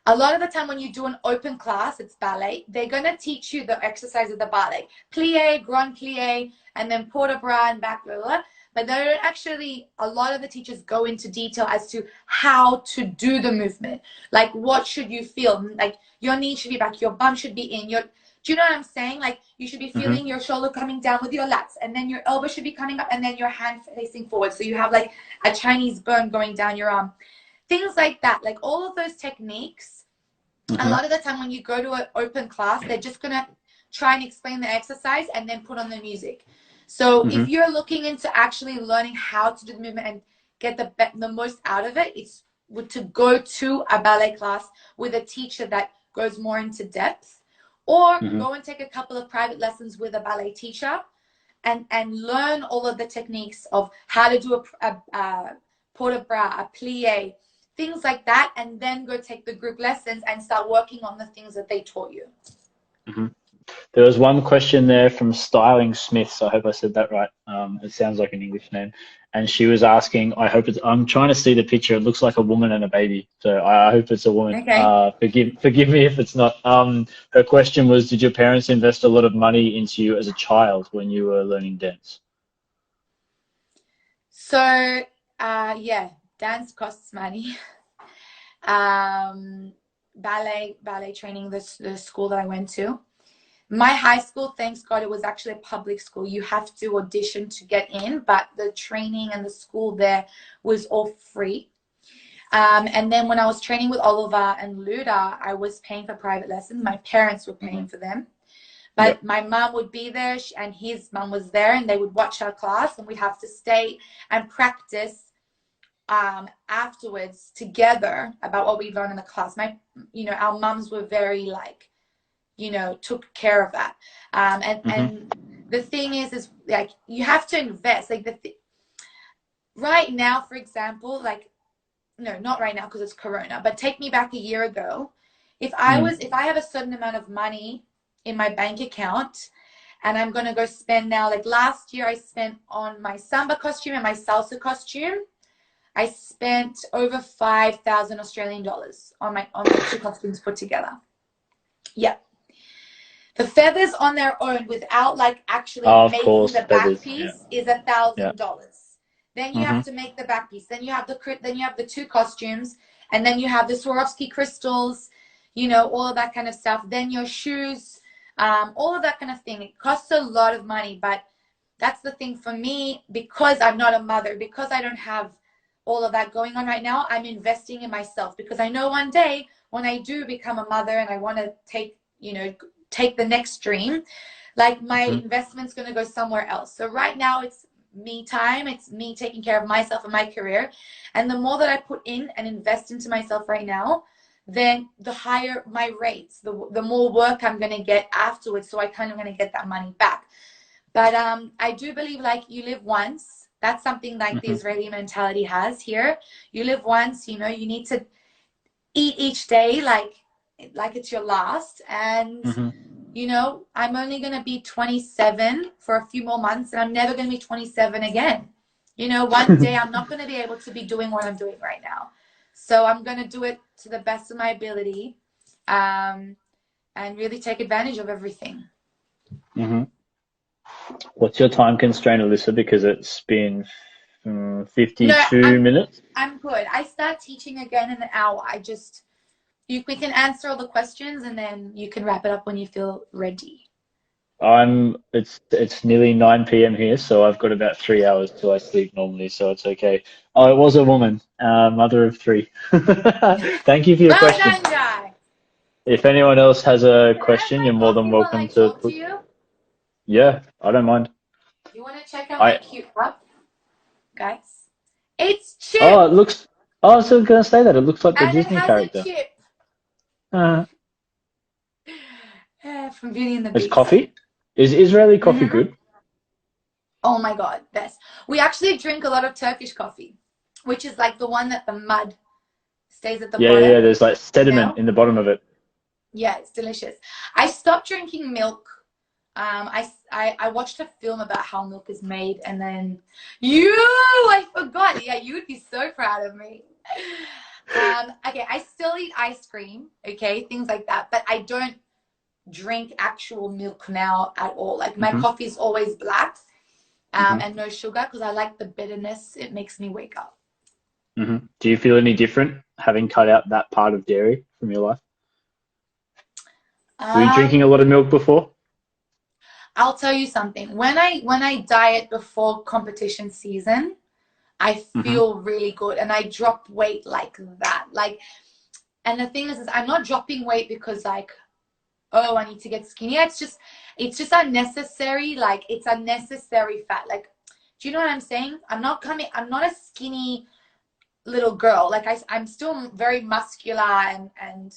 A lot of the time when you do an open class, it's ballet, they're going to teach you the exercise of the ballet. Plie, grand plie, and then port de bras and back, blah, blah, blah. But they don't actually, a lot of the teachers go into detail as to how to do the movement. Like, what should you feel? Like, your knee should be back, your bum should be in, do you know what I'm saying? Like, you should be Hmm. feeling your shoulder coming down with your lats, and then your elbow should be coming up, and then your hand facing forward. So you have like a Chinese burn going down your arm. Things like that. Like, all of those techniques, a Hmm. lot of the time when you go to an open class, they're just going to try and explain the exercise and then put on the music. So if Hmm. you're looking into actually learning how to do the movement and get the most out of it, it's to go to a ballet class with a teacher that goes more into depth, or Hmm. go and take a couple of private lessons with a ballet teacher and learn all of the techniques of how to do a port de bras, a plie, things like that, and then go take the group lessons and start working on the things that they taught you. Hmm. There was one question there from Styling Smiths. I hope I said that right. It sounds like an English name. And she was asking, I'm trying to see the picture. It looks like a woman and a baby. So I hope it's a woman. Okay. Forgive me if it's not. Her question was, did your parents invest a lot of money into you as a child when you were learning dance? So, yeah, dance costs money. Ballet training, the school that I went to. My high school, thanks God, it was actually a public school. You have to audition to get in, but the training and the school there was all free. And then when I was training with Oliver and Luda, I was paying for private lessons. My parents were Hmm. paying for them. Yep. But my mom would be there, and his mom was there, and they would watch our class, and we'd have to stay and practice afterwards together about what we learned in the class. Our moms were very like, took care of that. And Hmm. the thing is like, you have to invest. Like right now, for example, like, no, not right now because it's Corona, but take me back a year ago. If I have a certain amount of money in my bank account and I'm going to go spend now, like last year I spent on my samba costume and my salsa costume. I spent over 5,000 Australian dollars on my two costumes put together. Yeah. The feathers on their own without like actually making the back piece is $1,000. Then you have to make the back piece. Then you have the two costumes, and then you have the Swarovski crystals, you know, all of that kind of stuff. Then your shoes, all of that kind of thing. It costs a lot of money, but that's the thing for me, because I'm not a mother, because I don't have all of that going on right now. I'm investing in myself because I know one day when I do become a mother and I want to take the next dream, like my investment's going to go somewhere else. So right now it's me time. It's me taking care of myself and my career. And the more that I put in and invest into myself right now, then the higher my rates, the more work I'm going to get afterwards. So I kind of going to get that money back. But I do believe like you live once. That's something like the Israeli mentality has here. You live once, you know, you need to eat each day like it's your last. And you know, I'm only going to be 27 for a few more months, and I'm never going to be 27 again. You know, one day I'm not going to be able to be doing what I'm doing right now. So I'm going to do it to the best of my ability, and really take advantage of everything. What's your time constraint, Alyssa? Because it's been 52 minutes. I'm good. I start teaching again in an hour. We can answer all the questions, and then you can wrap it up when you feel ready. It's nearly 9 p.m. here, so I've got about 3 hours till I sleep normally, so it's okay. Oh, it was a woman, mother of 3. Thank you for your question. Well done, Jai. If anyone else has a question, you're more than welcome to put. You? Yeah, I don't mind. You want to check out my cute cup, guys? It's Chip. Oh, it looks. Oh, I was gonna say that it looks like the Disney character. And it has a chip. From Beauty and the Beast. It's coffee. Is Israeli coffee good? Oh my God, best. We actually drink a lot of Turkish coffee, which is like the one that the mud stays at the bottom. Yeah, there's like sediment in the bottom of it. Yeah, it's delicious. I stopped drinking milk. I watched a film about how milk is made, and then I forgot. Yeah, you would be so proud of me. Okay, I still eat ice cream, okay, things like that, but I don't drink actual milk now at all. Like my coffee is always black, and no sugar, because I like the bitterness. It makes me wake up. Do you feel any different having cut out that part of dairy from your life? Were you drinking a lot of milk before? I'll tell you something. When I diet before competition season, I feel really good, and I drop weight like that. Like, and the thing is I'm not dropping weight because like, oh, I need to get skinny. It's just unnecessary. Like, it's unnecessary fat. Like, do you know what I'm saying? I'm not a skinny little girl. Like I'm still very muscular and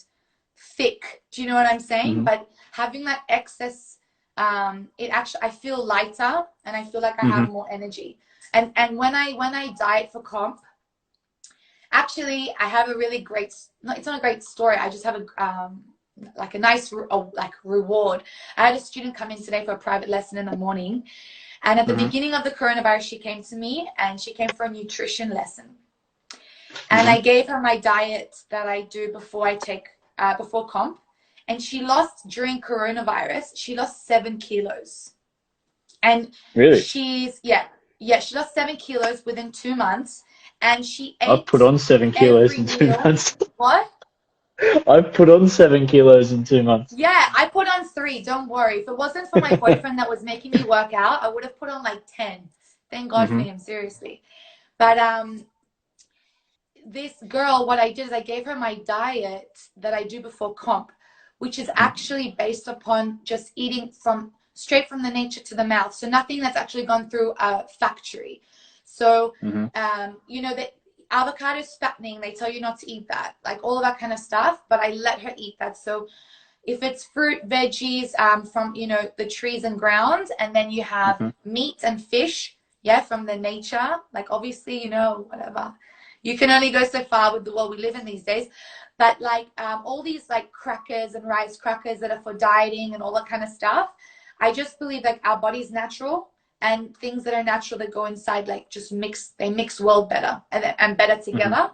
thick. Do you know what I'm saying? But having that excess, I feel lighter, and I feel like I have more energy. And when I diet for comp, actually I have a really great, it's not a great story. I just have a nice reward. I had a student come in today for a private lesson in the morning, and at the beginning of the coronavirus, she came to me, and she came for a nutrition lesson. And I gave her my diet that I do before I take before comp, and she lost during coronavirus. She lost 7 kilos, and really, she lost 7 kilos within 2 months, and she ate. I've put on 7 kilos in 2 months. What? I've put on 7 kilos in 2 months. Yeah, I put on 3. Don't worry. If it wasn't for my boyfriend that was making me work out, I would have put on like 10. Thank God for him, seriously. But this girl, what I did is I gave her my diet that I do before comp, which is actually based upon just eating straight from the nature to the mouth. So nothing that's actually gone through a factory. So, you know, the avocado is fattening. They tell you not to eat that, like all of that kind of stuff. But I let her eat that. So if it's fruit, veggies from, you know, the trees and grounds, and then you have meat and fish, yeah, from the nature. Like obviously, you know, whatever. You can only go so far with the world we live in these days. But like all these like crackers and rice crackers that are for dieting and all that kind of stuff, I just believe like our body's natural, and things that are natural that go inside like just mix well better and better together.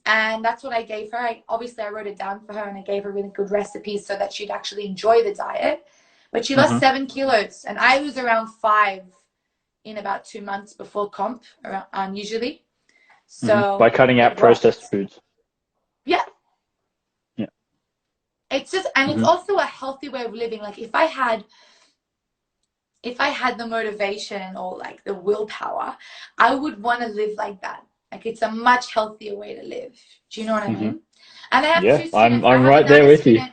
And that's what I gave her. Obviously I wrote it down for her, and I gave her really good recipes so that she'd actually enjoy the diet. But she lost 7 kilos, and I lose around 5 in about 2 months before comp, usually. So by cutting out it works. processed foods. Yeah. Yeah. It's just, and it's also a healthy way of living. Like if I had the motivation or like the willpower, I would want to live like that. Like it's a much healthier way to live. Do you know what I mean? And I have Yeah, two students. I'm I have right there another with student.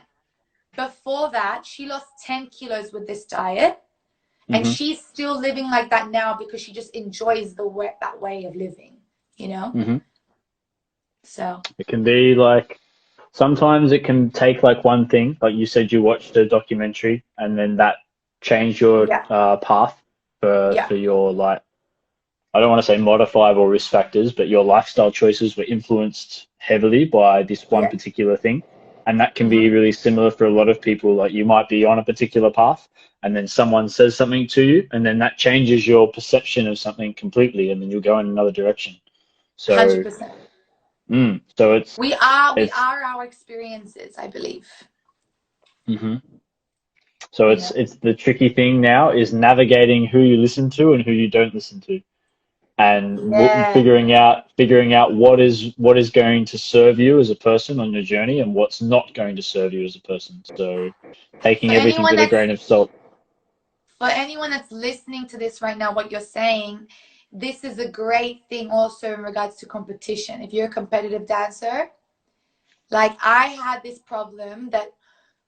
Before that, she lost 10 kilos with this diet. And she's still living like that now because she just enjoys that way of living, you know? So it can be like, sometimes it can take like one thing, like you said, you watched a documentary and then that changed your yeah, path yeah, for your, like, I don't want to say modifiable risk factors, but your lifestyle choices were influenced heavily by this one yeah. particular thing. And that can be really similar for a lot of people. Like you might be on a particular path and then someone says something to you and then that changes your perception of something completely and then you'll go in another direction. So, 100%. so We are it's, our experiences, I believe. mhm. So You know, it's the tricky thing now is navigating who you listen to and who you don't listen to, and yeah. figuring out what is going to serve you as a person on your journey and what's not going to serve you as a person. So For taking everything anyone with a that's grain of salt. for anyone that's listening to this right now, what you're saying, this is a great thing also in regards to competition. If you're a competitive dancer, like I had this problem that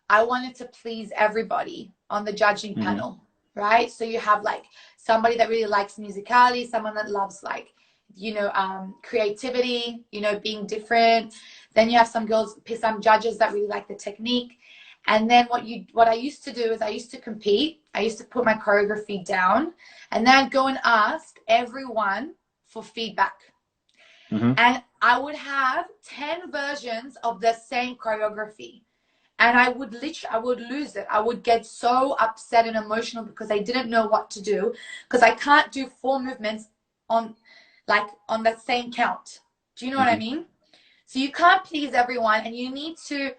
I wanted to please everybody on the judging panel, right? So you have like somebody that really likes musicality, someone that loves like, you know, creativity, you know, being different. Then you have some judges that really like the technique. And then what I used to do is I used to compete. I used to put my choreography down, and then I'd go and ask everyone for feedback. And I would have 10 versions of the same choreography. And I would lose it. I would get so upset and emotional because I didn't know what to do, because I can't do 4 movements on that same count. Do you know what I mean? So you can't please everyone, and you need to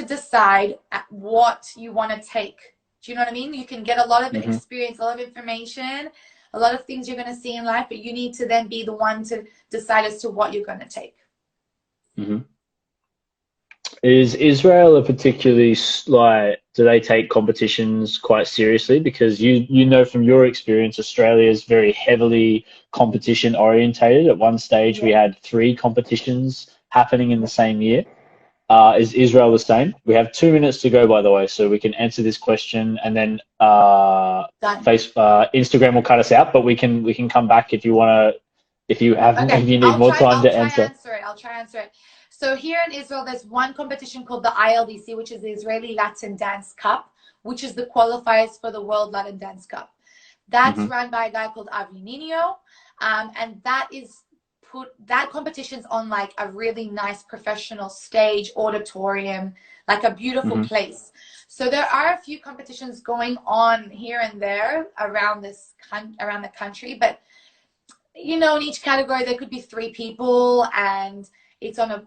decide what you want to take. Do you know what I mean? You can get a lot of experience, a lot of information, a lot of things you're going to see in life, but you need to then be the one to decide as to what you're going to take. Is Israel a particularly, like, do they take competitions quite seriously? Because you know from your experience, Australia is very heavily competition orientated. At one stage, we had 3 competitions happening in the same year. Is Israel the same? We have 2 minutes to go, by the way, so we can answer this question, and then Done. Instagram will cut us out, but we can come back if you want to, Okay, if you need more time to answer. I'll try answer it. So here in Israel, there's one competition called the ILDC, which is the Israeli Latin Dance Cup, which is the qualifiers for the World Latin Dance Cup. That's run by a guy called Avi Nino, and that competition's on like a really nice professional stage, auditorium, like a beautiful place. So there are a few competitions going on here and there around the country, but you know, in each category there could be 3 people, and it's not,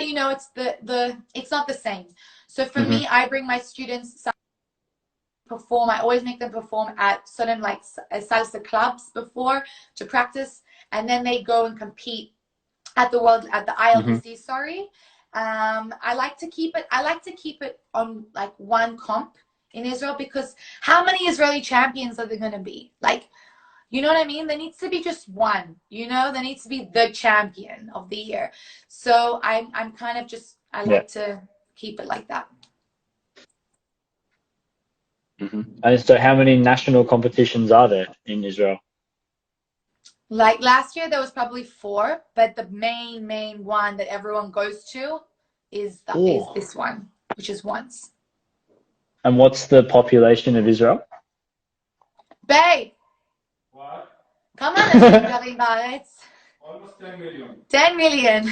you know, it's not the same. So for me, I bring my students perform. I always make them perform at certain like salsa clubs before to practice, and then they go and compete at the ILDC. Sorry, I like to keep it on like one comp in Israel, because how many Israeli champions are there going to be? Like, you know what I mean? There needs to be just one, you know, there needs to be the champion of the year. So I'm kind of just, I like to keep it like that. And so how many national competitions are there in Israel? Like last year, there was probably 4, but the main one that everyone goes to is this one, which is once. And what's the population of Israel? Babe, כמה אנשים גרים בארץ? Almost 10 million. 10 million.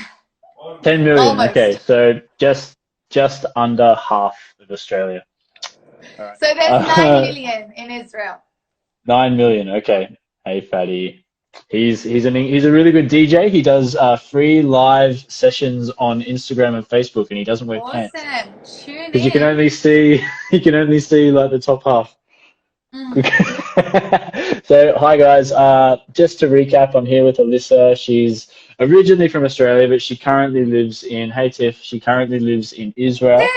10 million. Almost. Okay, so just under half of Australia. All right. So there's 9 million in Israel. 9 million. Okay. Hey, Fatty. He's a really good DJ. He does free live sessions on Instagram and Facebook, and he doesn't wear pants Awesome. Tune because you can in. only see like the top half. So hi guys. Just to recap, I'm here with Alyssa. She's originally from Australia, but she currently lives in Tiff. She currently lives in Israel.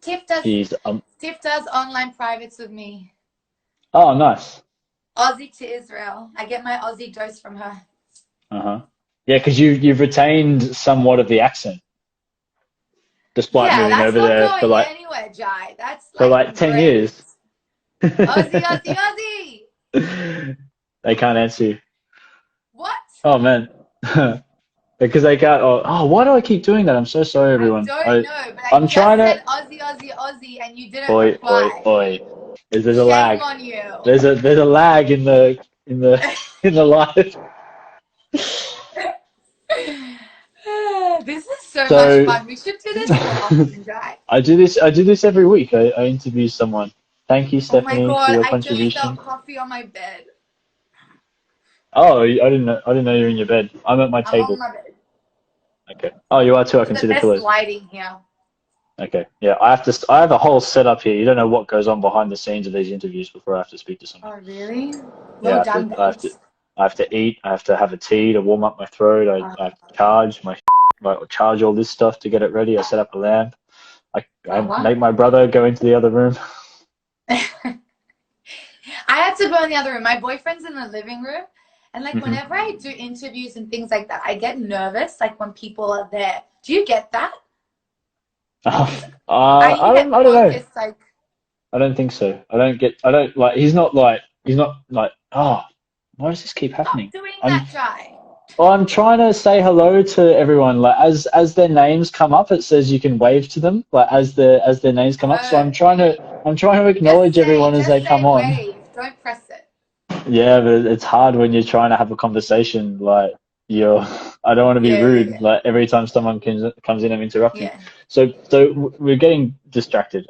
Tiff does She's Tiff does online privates with me. oh nice. Aussie to Israel. I get my Aussie dose from her. Yeah, because you've retained somewhat of the accent, despite Yeah, moving that's over not there going for like anywhere, Jai. That's for like like 10 great. years. Aussie, Aussie, Aussie. They can't answer you. What? Oh man. Because they can't. Oh, why do I keep doing that? I'm so sorry, everyone. I don't know, but I I'm just trying said to. Aussie, Aussie, Aussie, and you didn't Oi, reply. oi. There's a Shame lag. on you. There's a lag in the in the live. This is so So- much fun. We should do this more often, Jai. I do this every week. I interview someone. Thank you, Oh my Stephanie, for god, your I just contribution. spilled coffee on my bed. Oh, I didn't know you're in your bed. I'm at my I'm table. on my bed. Okay. Oh, you are too. I can It's see the the best pillows. lighting here. Okay. Yeah, I have a whole setup here. You don't know what goes on behind the scenes of these interviews before I have to speak to someone. Oh really? Yeah, Well done, babes. I have to eat. I have to have a tea to warm up my throat. I have to charge charge all this stuff to get it ready. I set up a lamp. I wow. make my brother go into the other room. I had to go in the other room. My boyfriend's in the living room. And like whenever I do interviews and things like that, I get nervous like when people are there. Do you get that? I don't know. Like, I don't think so. He's not like, oh, why does this keep happening? stop doing that, Jai. Well, I'm trying to say hello to everyone. Like as their names come up, it says you can wave to them. Like as their names come up. So I'm trying to acknowledge everyone as they come on. Wave. Don't press it. Yeah, but it's hard when you're trying to have a conversation. Like I don't want to be rude. Yeah. Like every time someone comes in, I'm interrupting. Yeah. So we're getting distracted.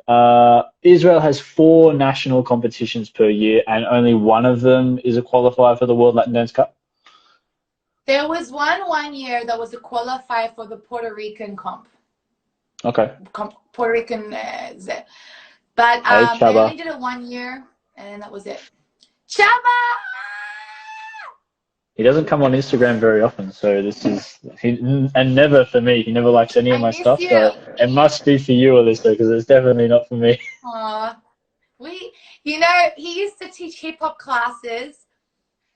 Israel has 4 national competitions per year, and only one of them is a qualifier for the World Latin Dance Cup. There was one year that was a qualifier for the Puerto Rican comp. Okay. Puerto Rican, but they only did it 1 year, and that was it. Chaba! He doesn't come on Instagram very often, so this is and never for me. He never likes any of my stuff, so it must be for you, Alyssa, because it's definitely not for me. Aw, he used to teach hip hop classes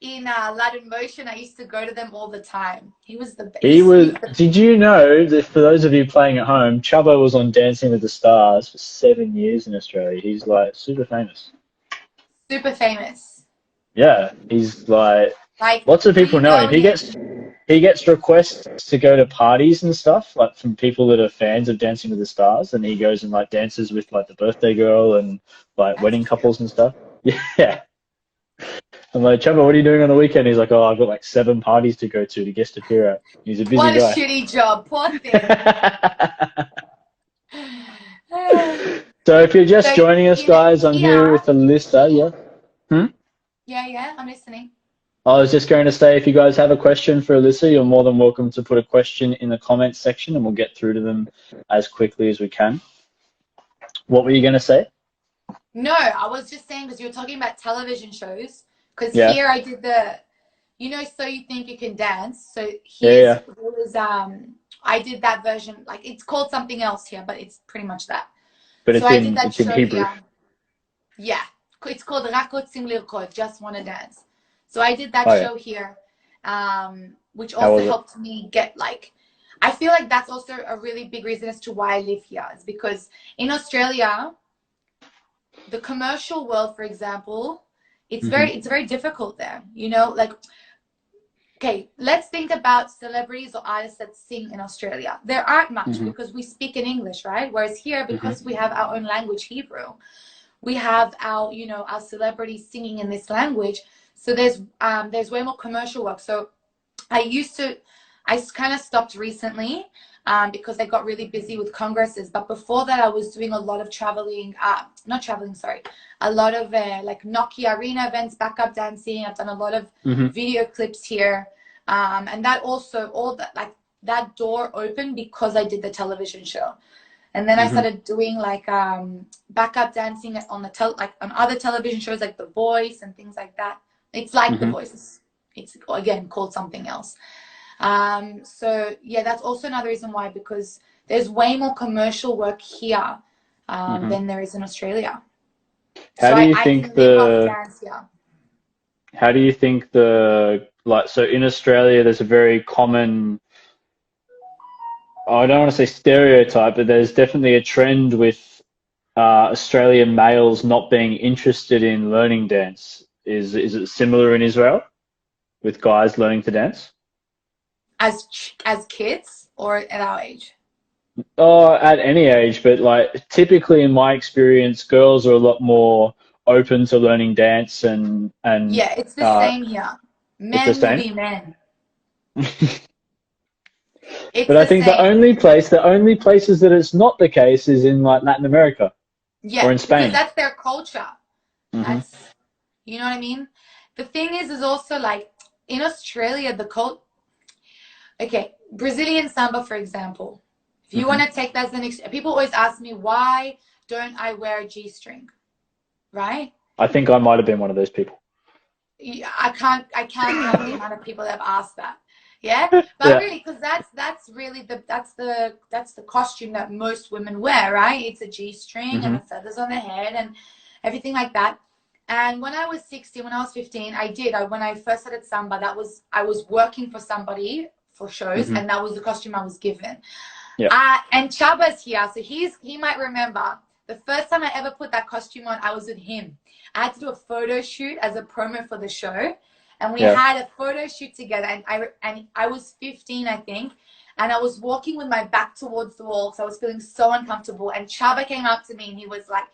in Latin Motion. I used to go to them all the time. He was the best. Did you know that for those of you playing at home, Chubba was on Dancing with the Stars for 7 years in Australia. He's like super famous. Super famous. Yeah, he's like lots of people know him. He gets requests to go to parties and stuff, like from people that are fans of Dancing with the Stars, and he goes and like dances with like the birthday girl and like wedding couples and stuff. Yeah. I'm like, Chubba, what are you doing on the weekend? He's like, oh, I've got like 7 parties to go to guest appear at. He's a busy guy. What a shitty job, poor thing. So if you're just joining us, guys, I'm here with Alyssa. Yeah. Yeah, I'm listening. I was just going to say, if you guys have a question for Alyssa, you're more than welcome to put a question in the comments section, and we'll get through to them as quickly as we can. What were you going to say? No, I was just saying because you were talking about television shows. Because here I did So You Think You Can Dance. So here was I did that version. Like it's called something else here, but it's pretty much that. But so I did that show in Hebrew. Here. Yeah, it's called Rakotzim Lirkot, Just Wanna Dance. So I did that show here, which also helped me get like. I feel like that's also a really big reason as to why I live here. Is because in Australia, the commercial world, for example. It's very difficult there, like, okay, let's think about celebrities or artists that sing in Australia. There aren't much because we speak in English, right? Whereas here, because we have our own language, Hebrew, we have our, you know, our celebrities singing in this language. So there's way more commercial work. So I kind of stopped recently because I got really busy with congresses. But before that, I was doing a lot of traveling, not traveling, sorry, a lot of like Nokia Arena events, backup dancing. I've done a lot of video clips here. And that also, all that, like that door opened because I did the television show. And then I started doing like backup dancing on like on other television shows like The Voice and things like that. It's like The Voice. It's again called something else. So yeah, that's also another reason why, because there's way more commercial work here than there is in Australia. How do you think How do you think so in Australia there's a very common, I don't want to say stereotype, but there's definitely a trend with Australian males not being interested in learning dance. Is it similar in Israel with guys learning to dance? As kids or at our age? Oh, at any age, but like typically in my experience, girls are a lot more open to learning dance and yeah, it's the same here. Men will be men. But I think the only places that it's not the case is in like Latin America or in Spain. Because that's their culture. That's, you know what I mean? The thing is also like in Australia, okay, Brazilian samba, for example. If you want to take that as people always ask me, why don't I wear a G-string? Right? I think I might have been one of those people. I can't count the amount of people that have asked that. Yeah, but really, because that's really that's the costume that most women wear, right? It's a G-string and the feathers on the head and everything like that. And when I was 16, when I was 15, when I first started samba, I was working for somebody for shows, and that was the costume I was given. And Chaba's here, so he might remember the first time I ever put that costume on, I was with him. I had to do a photo shoot as a promo for the show. And we had a photo shoot together, and I was 15, I think, and I was walking with my back towards the wall, so I was feeling so uncomfortable. And Chaba came up to me, and he was like,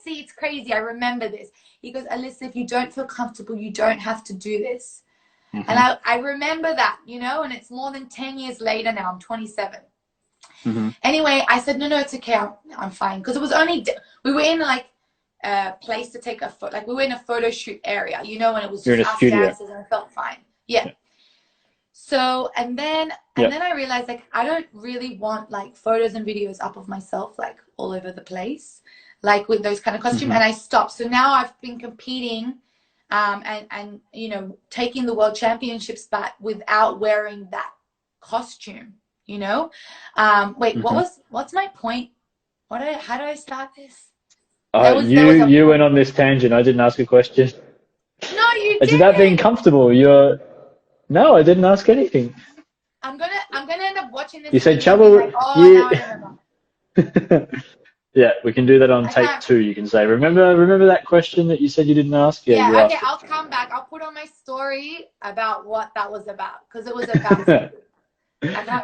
see, it's crazy, I remember this. He goes, Alyssa, if you don't feel comfortable, you don't have to do this. And I remember that, you know, and it's more than 10 years later now. I'm 27. Anyway, I said, no, it's okay, I'm fine, because it was only we were in like place to take a photo, like we were in a photo shoot area, you know, and it was just us dancers, and I felt fine. So and then I realized like I don't really want like photos and videos up of myself like all over the place, like with those kind of costumes, and I stopped. So now I've been competing and you know, taking the world championships, but without wearing that costume, you know. What's my point? How do I start this? You went on this tangent. I didn't ask a question. No, you didn't. It's about being comfortable. No, I didn't ask anything. I'm gonna end up watching this. You said Chaba. Like, now I remember. Yeah, we can do that on tape 2. You can say, remember that question that you said you didn't ask? Yeah, okay, I'll come back. I'll put on my story about what that was about, because it was about.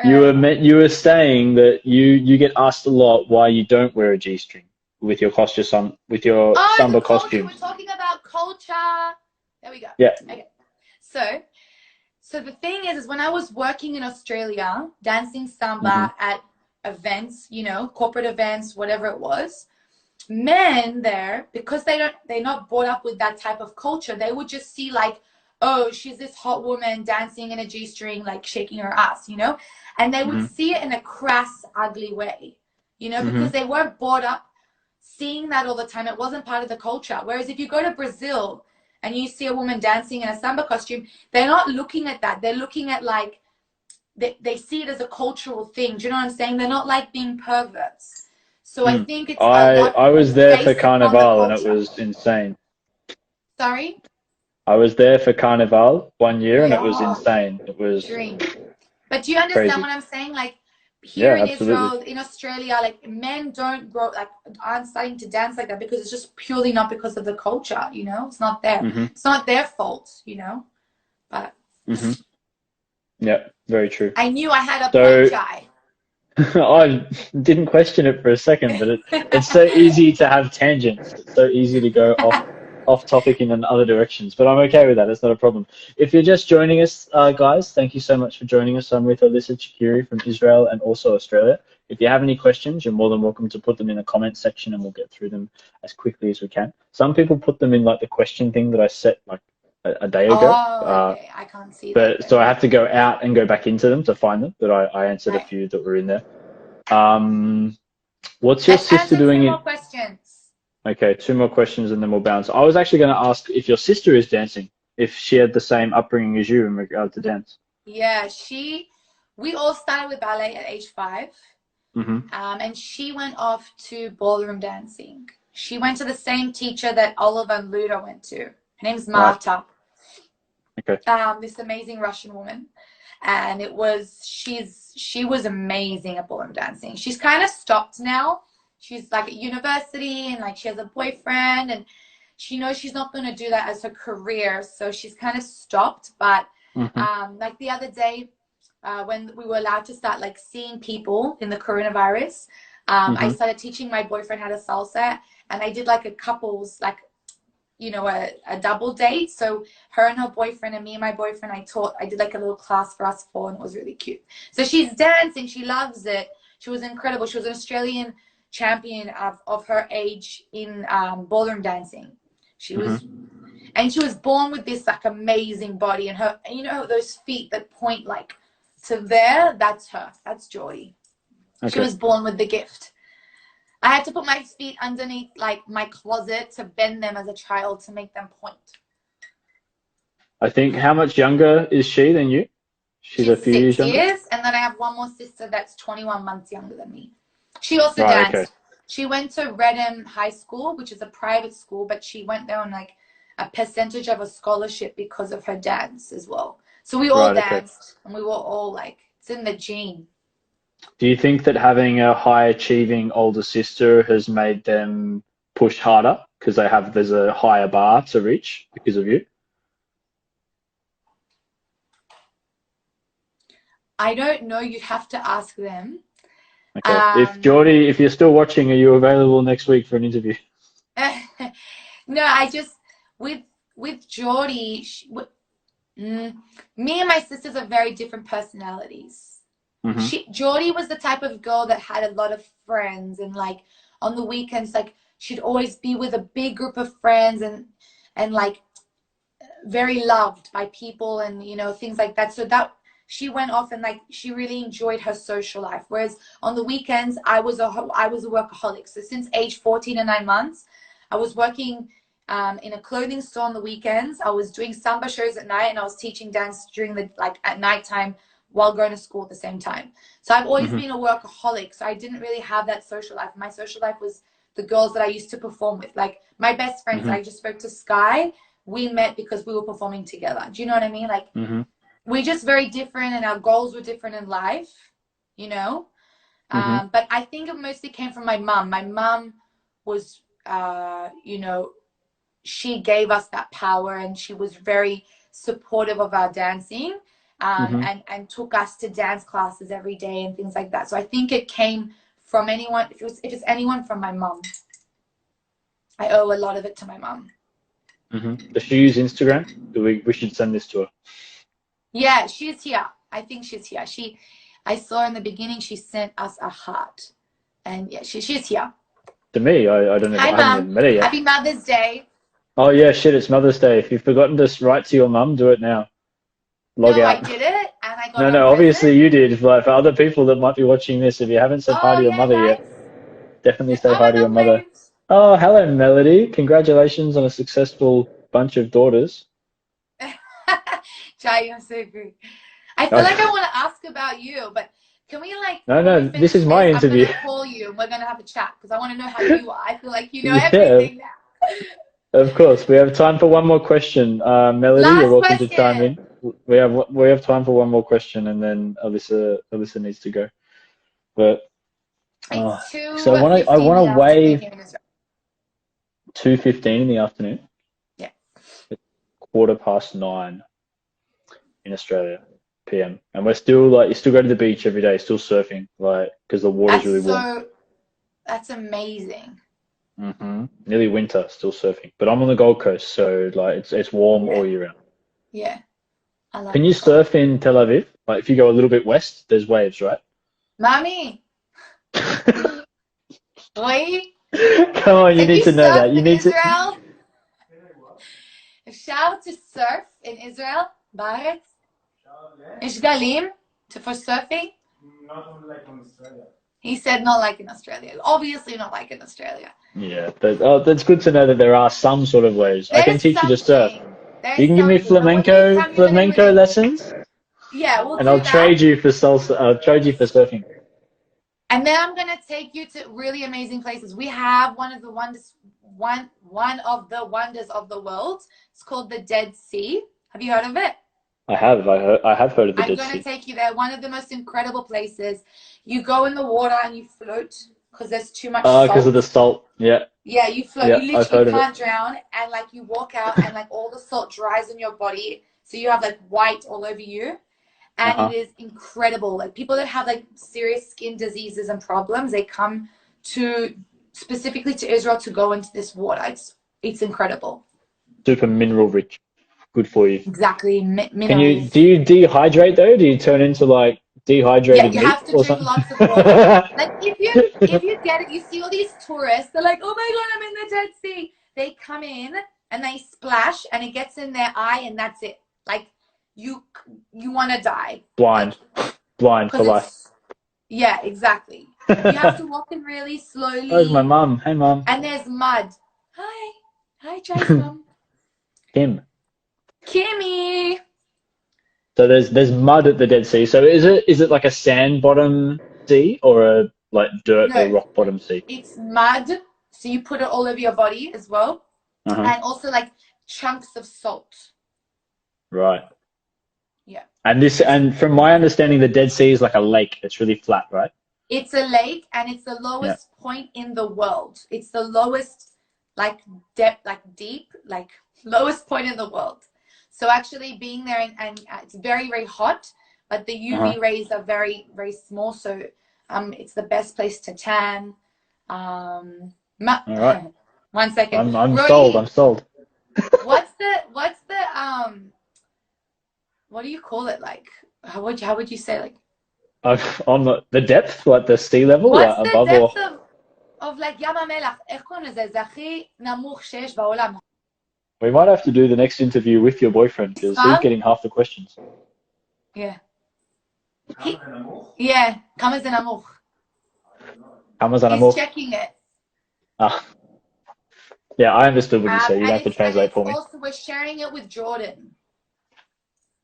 You were saying that you get asked a lot why you don't wear a G-string with your costume, with your samba costume. We're talking about culture. There we go. Yeah. Okay. So the thing is when I was working in Australia, dancing samba at events, you know, corporate events, whatever it was, men there, because they're not brought up with that type of culture, they would just see like, oh, she's this hot woman dancing in a G-string, like shaking her ass, you know, and they would see it in a crass, ugly way, you know, because they weren't brought up seeing that all the time. It wasn't part of the culture. Whereas if you go to Brazil and you see a woman dancing in a samba costume, they're not looking at that. They're looking at like, they see it as a cultural thing. Do you know what I'm saying? They're not like being perverts. So I think it's I was there for Carnival and it was insane. Sorry? I was there for Carnival 1 year and it was insane. It was dream. But do you understand what I'm saying? Like here in Israel, in Australia, like men aren't starting to dance like that because it's just purely not because of the culture, you know? It's not there. It's not their fault, you know? But yeah, very true. I knew I had a point, Jai. I didn't question it for a second, but it's so easy to have tangents. It's so easy to go off topic in other directions. But I'm okay with that. It's not a problem. If you're just joining us, guys, thank you so much for joining us. I'm with Alyssa Chriqui from Israel and also Australia. If you have any questions, you're more than welcome to put them in the comment section, and we'll get through them as quickly as we can. Some people put them in like the question thing that I set like a day ago. Oh, okay. I can't see that But so then. I have to go out and go back into them to find them. But I answered a Right. few that were in there. What's your Let's sister answer doing two in? more questions. Okay, two more questions and then we'll bounce. I was actually going to ask if your sister is dancing, if she had the same upbringing as you in regard to dance. Yeah, we all started with ballet at age 5. Mm-hmm. And she went off to ballroom dancing. She went to the same teacher that Oliver and Luda went to. Her name's Right. Marta. Okay. This amazing Russian woman. And she was amazing at ballroom dancing. She's kind of stopped now. She's like at university and like she has a boyfriend and she knows she's not going to do that as her career. So she's kind of stopped. But like the other day, when we were allowed to start like seeing people in the coronavirus, I started teaching my boyfriend how to salsa, and I did like a couples, like, you know, a double date. So her and her boyfriend and me and my boyfriend, I did like a little class for us four, and it was really cute. So she's dancing, she loves it. She was incredible. She was an Australian champion of her age in ballroom dancing. She was, and she was born with this like amazing body, and her, you know, those feet that point like to there, that's her. That's Geordie. Okay. She was born with the gift. I had to put my feet underneath like my closet to bend them as a child to make them point. I think, how much younger is she than you? She's a few years 6 younger? years, and then I have one more sister that's 21 months younger than me. She also danced. Okay. She went to Redham High School, which is a private school, but she went there on like a percentage of a scholarship because of her dance as well. So we all danced, and we were all like, it's in the gene. Do you think that having a high achieving older sister has made them push harder because there's a higher bar to reach because of you? I don't know. You'd have to ask them. Okay. If you're still watching, are you available next week for an interview? No, I just with Geordie, me and my sisters are very different personalities. Geordie was the type of girl that had a lot of friends, and like on the weekends, like she'd always be with a big group of friends and like very loved by people, and you know, things like that. So that she went off and like she really enjoyed her social life. Whereas on the weekends, I was a workaholic. So since age 14 and 9 months, I was working in a clothing store on the weekends. I was doing samba shows at night, and I was teaching dance during the like at nighttime while going to school at the same time. So I've always been a workaholic. So I didn't really have that social life. My social life was the girls that I used to perform with. Like my best friends, I just spoke to Sky. We met because we were performing together. Do you know what I mean? Like we're just very different, and our goals were different in life, you know? But I think it mostly came from my mom. My mom was, you know, she gave us that power, and she was very supportive of our dancing. And took us to dance classes every day and things like that. So I think it came from anyone. If it's anyone, from my mom. I owe a lot of it to my mom. Does she use Instagram? We should send this to her. Yeah, she's here. I think she's here. I saw in the beginning she sent us a heart, and yeah, she's here. To me, I don't know. Hi, I haven't even met her yet. Happy Mother's Day. Oh yeah, shit! It's Mother's Day. If you've forgotten to write to your mum, do it now. Log out. I did it, and I got No, obviously you did. But for other people that might be watching this, if you haven't said hi to your mother yet, definitely say hi to your mother. Oh, hello, Melody. Congratulations on a successful bunch of daughters. Jai, you're so good. I feel like I want to ask about you, but can we like... No, this is my interview. I'm going to call you, and we're going to have a chat, because I want to know how you are. I feel like you know everything now. Of course. We have time for one more question. Melody, you're welcome to chime in. We have time for one more question, and then Alyssa needs to go. But so I want to wave 2:15 in the afternoon. Yeah. It's 9:15 in Australia. p.m. And we're still like, you still go to the beach every day, still surfing, like, because the water's really warm. That's amazing. Nearly winter, still surfing. But I'm on the Gold Coast, so like it's warm all year round. Yeah. I love Can you surf in Tel Aviv? Like if you go a little bit west, there's waves, right? Mommy, wait. Come on, you Have need you to know that. surfed You in need to. Israel? אפשר to surf in Israel? בארץ? יש גלים for surfing? Not only like in Australia. He said not like in Australia. Obviously not like in Australia. Yeah, that's good to know that there are some sort of ways. I can teach you to surf. You can give me flamenco lessons, Yeah, we'll and do I'll that. trade you for salsa. I'll trade you for surfing. And then I'm gonna take you to really amazing places. We have one of the wonders of the world. It's called the Dead Sea. Have you heard of it? I have heard of the Dead Sea. I'm going to take you there. One of the most incredible places. You go in the water and you float because there's too much salt. Because of the salt. Yeah. Yeah, you float. Yeah, You literally can't drown, and like you walk out and like all the salt dries on your body, so you have like white all over you, and it is incredible. Like people that have like serious skin diseases and problems, they come specifically to Israel to go into this water. It's incredible. Super mineral rich. Good for you. Exactly. Do you dehydrate though? Do you turn into like dehydrated meat? Yeah, you have to drink lots of water. Like if you get it, you see all these tourists, they're like, oh my God, I'm in the Dead Sea. They come in and they splash and it gets in their eye and that's it. Like you want to die. Blind for life. Yeah, exactly. You have to walk in really slowly. Where's my mum? Hey, mum. And there's mud. Hi, Jay's mum. Kimmy. So there's mud at the Dead Sea. So is it like a sand bottom sea or a like dirt or rock bottom sea? It's mud. So you put it all over your body as well, and also like chunks of salt. Right. Yeah. And from my understanding, the Dead Sea is like a lake. It's really flat, right? It's a lake, and it's the lowest point in the world. It's the lowest, like depth, like deep, like lowest point in the world. So actually being there and it's very, very hot, but the UV rays are very, very small. So it's the best place to tan. All right. 1 second. I'm sold. I'm sold. What's the what do you call it? Like how would you say like on the depth, like the sea level? What's the above depth of like ים המלח? איך קוראים לזה? זה הכי נמוך שיש בעולם. We might have to do the next interview with your boyfriend because he's getting half the questions. Yeah. Yeah. כמה זה נמוך? He's checking it. Yeah, I understood what you said. You don't have to translate for me. Also, we're sharing it with Jordan.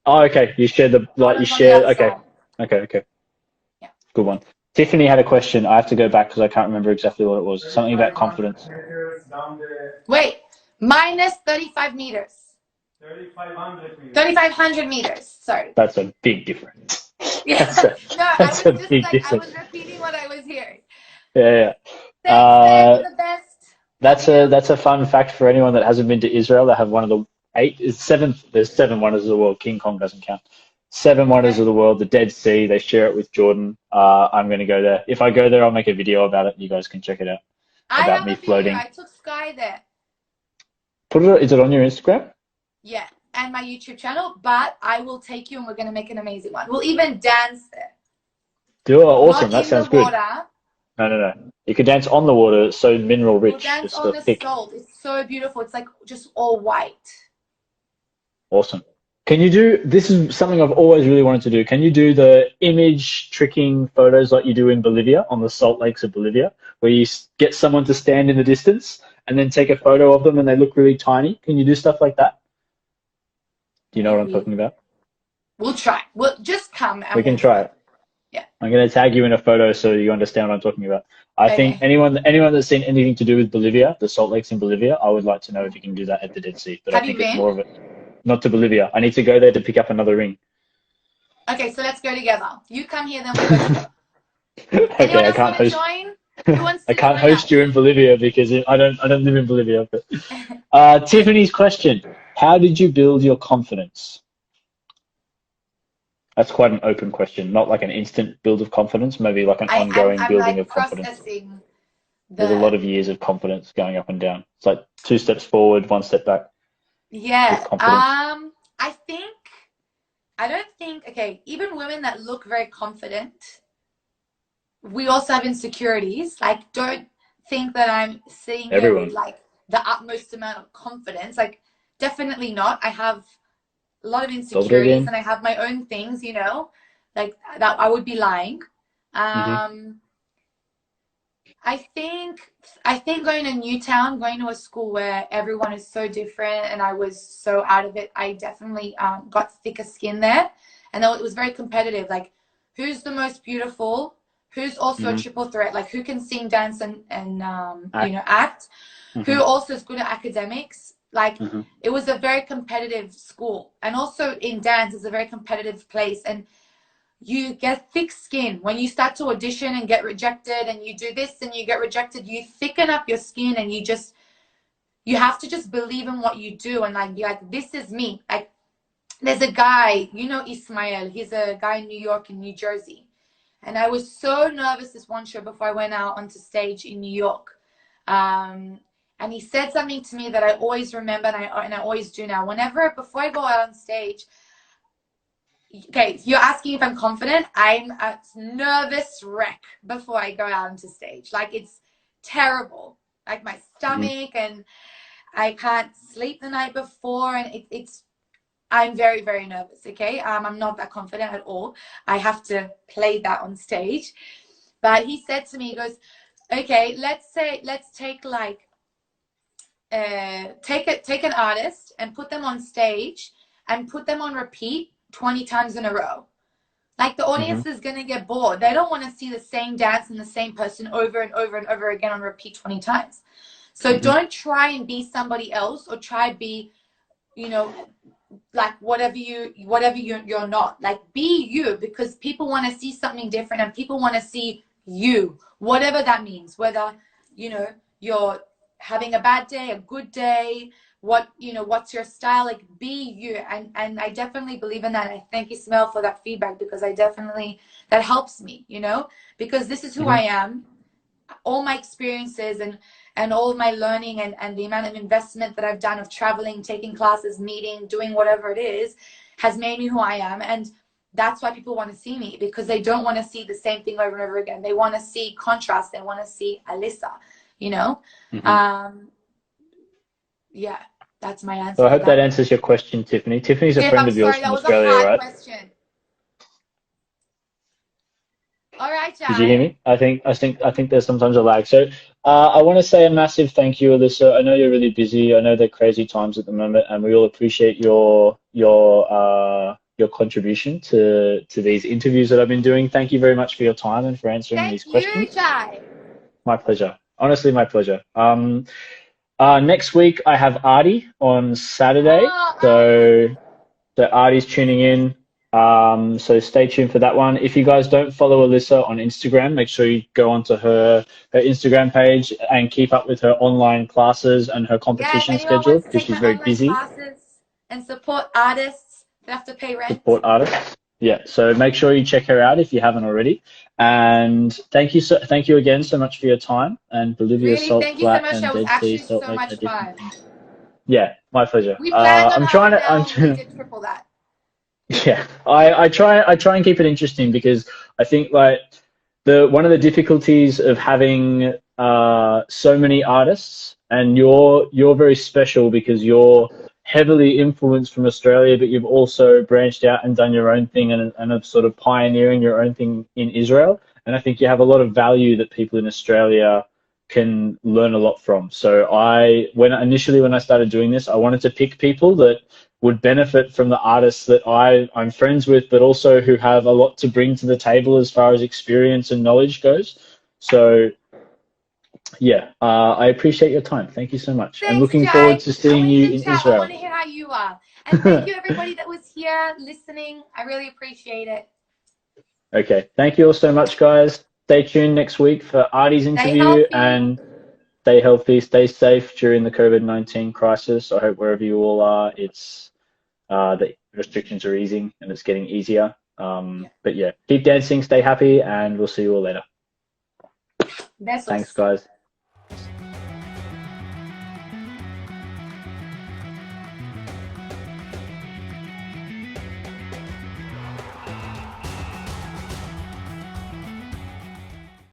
Oh, okay. You shared okay. Yeah. Good one. Tiffany had a question. I have to go back because I can't remember exactly what it was. Something about confidence. Wait. Minus 35 meters. 3,500 meters. 3,500 meters. Sorry. That's a big difference. Yeah. That's a big difference. I was repeating what I was hearing. Yeah. Thanks, the best. That's a fun fact for anyone that hasn't been to Israel. They have one of the there's 7 wonders of the world. King Kong doesn't count. 7 wonders of the world, the Dead Sea. They share it with Jordan. I'm going to go there. If I go there, I'll make a video about it. You guys can check it out. About me floating. I took Sky there. Is it on your Instagram? Yeah, and my YouTube channel. But I will take you, and we're going to make an amazing one. We'll even dance there. Awesome. That sounds good. No. You can dance on the water. It's so mineral rich. We'll dance on the salt. It's so beautiful. It's like just all white. Awesome. Can you do, this is something I've always really wanted to do. Can you do the image tricking photos like you do in Bolivia, on the salt lakes of Bolivia, where you get someone to stand in the distance and then take a photo of them and they look really tiny? Can you do stuff like that? Do you know what I'm talking about? We'll try. We'll just come. We can try it. Yeah. I'm going to tag you in a photo so you understand what I'm talking about. I think anyone that's seen anything to do with Bolivia, the salt lakes in Bolivia, I would like to know if you can do that at the Dead Sea. But I think it's more of it. Not to Bolivia. I need to go there to pick up another ring. Okay, so let's go together. You come here, then we'll go together. Okay, I can't host. I can't host you in Bolivia because I don't live in Bolivia. But Tiffany's question: how did you build your confidence? That's quite an open question, not like an instant build of confidence, maybe like an ongoing I'm building like of confidence. processing There's a lot the, of years of confidence going up and down. It's like 2 steps forward, 1 step back yeah. with confidence. I think, I don't think, okay, even women that look very confident, we also have insecurities. Like, don't think that I'm sitting here with Everyone. like the utmost amount of confidence. Like, definitely not. I have a lot of Double it insecurities again. and I have my own things, you know, like that I would be lying. Hmm. Um, I think going to Newtown, going to a school where everyone is so different and I was so out of it, I definitely got thicker skin there. And though it was very competitive, like who's the most beautiful, who's also a Hmm. triple threat, like who can sing, dance, and you Act. know, act, Hmm. who also is good at academics. Like Hmm. it was a very competitive school. And also in dance, it's a very competitive place. And you get thick skin when you start to audition and get rejected and you do this and you get rejected, you thicken up your skin and you have to just believe in what you do and like be like, this is me. Like there's a guy, you know, Ismail, he's a guy in New York and New Jersey, and I was so nervous this one show before I went out onto stage in New York, and he said something to me that I always remember, and I always do now whenever before I go out on stage. Okay, you're asking if I'm confident. I'm a nervous wreck before I go out onto stage. Like it's terrible. Like my Hmm. stomach and I can't sleep the night before, and it's. I'm very very nervous. Okay, I'm not that confident at all. I have to play that on stage. But he said to me, he goes, "Okay, let's take like take an artist and put them on stage and put them on repeat 20 times in a row." Like the Hmm. audience is going to get bored. They don't want to see the same dance and the same person over and over and over again on repeat 20 times. So Hmm. don't try and be somebody else or try be, you know, like you're not. Like be you, because people want to see something different and people want to see you. Whatever that means. Whether, you know, you're having a bad day, a good day, what's your style, like be you. And I definitely believe in that. And I thank Ismail for that feedback, because I definitely, that helps me, you know, because this is who Hmm. I am. All my experiences and all of my learning and the amount of investment that I've done of traveling, taking classes, meeting, doing whatever it is, has made me who I am. And that's why people want to see me, because they don't want to see the same thing over and over again. They want to see contrast. They want to see Alyssa, you know. Hmm. um yeah, that's my So answer I for hope that that one. answers your question, Tiffany. Tiffany's a Tiff, friend I'm of yours sorry, from that was a Australia, hard right? question. All right, Did you hear Jai. me? I think there's sometimes a lag. So I want to say a massive thank you, Alyssa. I know you're really busy. I know they're crazy times at the moment, and we all appreciate your contribution to these interviews that I've been doing. Thank you very much for your time and for answering Thank these you, questions. Jai. My pleasure. Honestly, my pleasure. Next week I have Artie on Saturday, Oh, Artie. so Artie's tuning in. So stay tuned for that one. If you guys don't follow Alyssa on Instagram, make sure you go onto her Instagram page and keep up with her online classes and her Yeah, if competition anyone schedule wants to because take she's my very online busy. classes and support artists that have to pay rent. Support artists. Yeah, so make sure you check her out if you haven't already. And thank you again so much for your time. And Bolivia, Really, Salt thank you so Flat, much. and That was Dead Sea, actually Salt so Lake are much different fun. things. Yeah, my pleasure. We planned on I'm half trying an to. hour and we did triple that. Yeah, I try and keep it interesting because I think like the one of the difficulties of having so many artists, and you're very special because you're heavily influenced from Australia, but you've also branched out and done your own thing and are sort of pioneering your own thing in Israel. And I think you have a lot of value that people in Australia can learn a lot from. So when I started doing this, I wanted to pick people that would benefit from the artists that I'm friends with, but also who have a lot to bring to the table as far as experience and knowledge goes. So, yeah, I appreciate your time. Thank you so much. And Thanks, looking forward Jai. to And seeing we need you to in chat. I want Israel. to hear how you are. And thank you, everybody that was here listening. I really appreciate it. Okay. Thank you all so much, guys. Stay tuned next week for Artie's Stay interview healthy. and stay healthy, stay safe during the COVID-19 crisis. I hope wherever you all are, the restrictions are easing and it's getting easier. But yeah, keep dancing, stay happy, and we'll see you all later. Besos. Thanks, guys.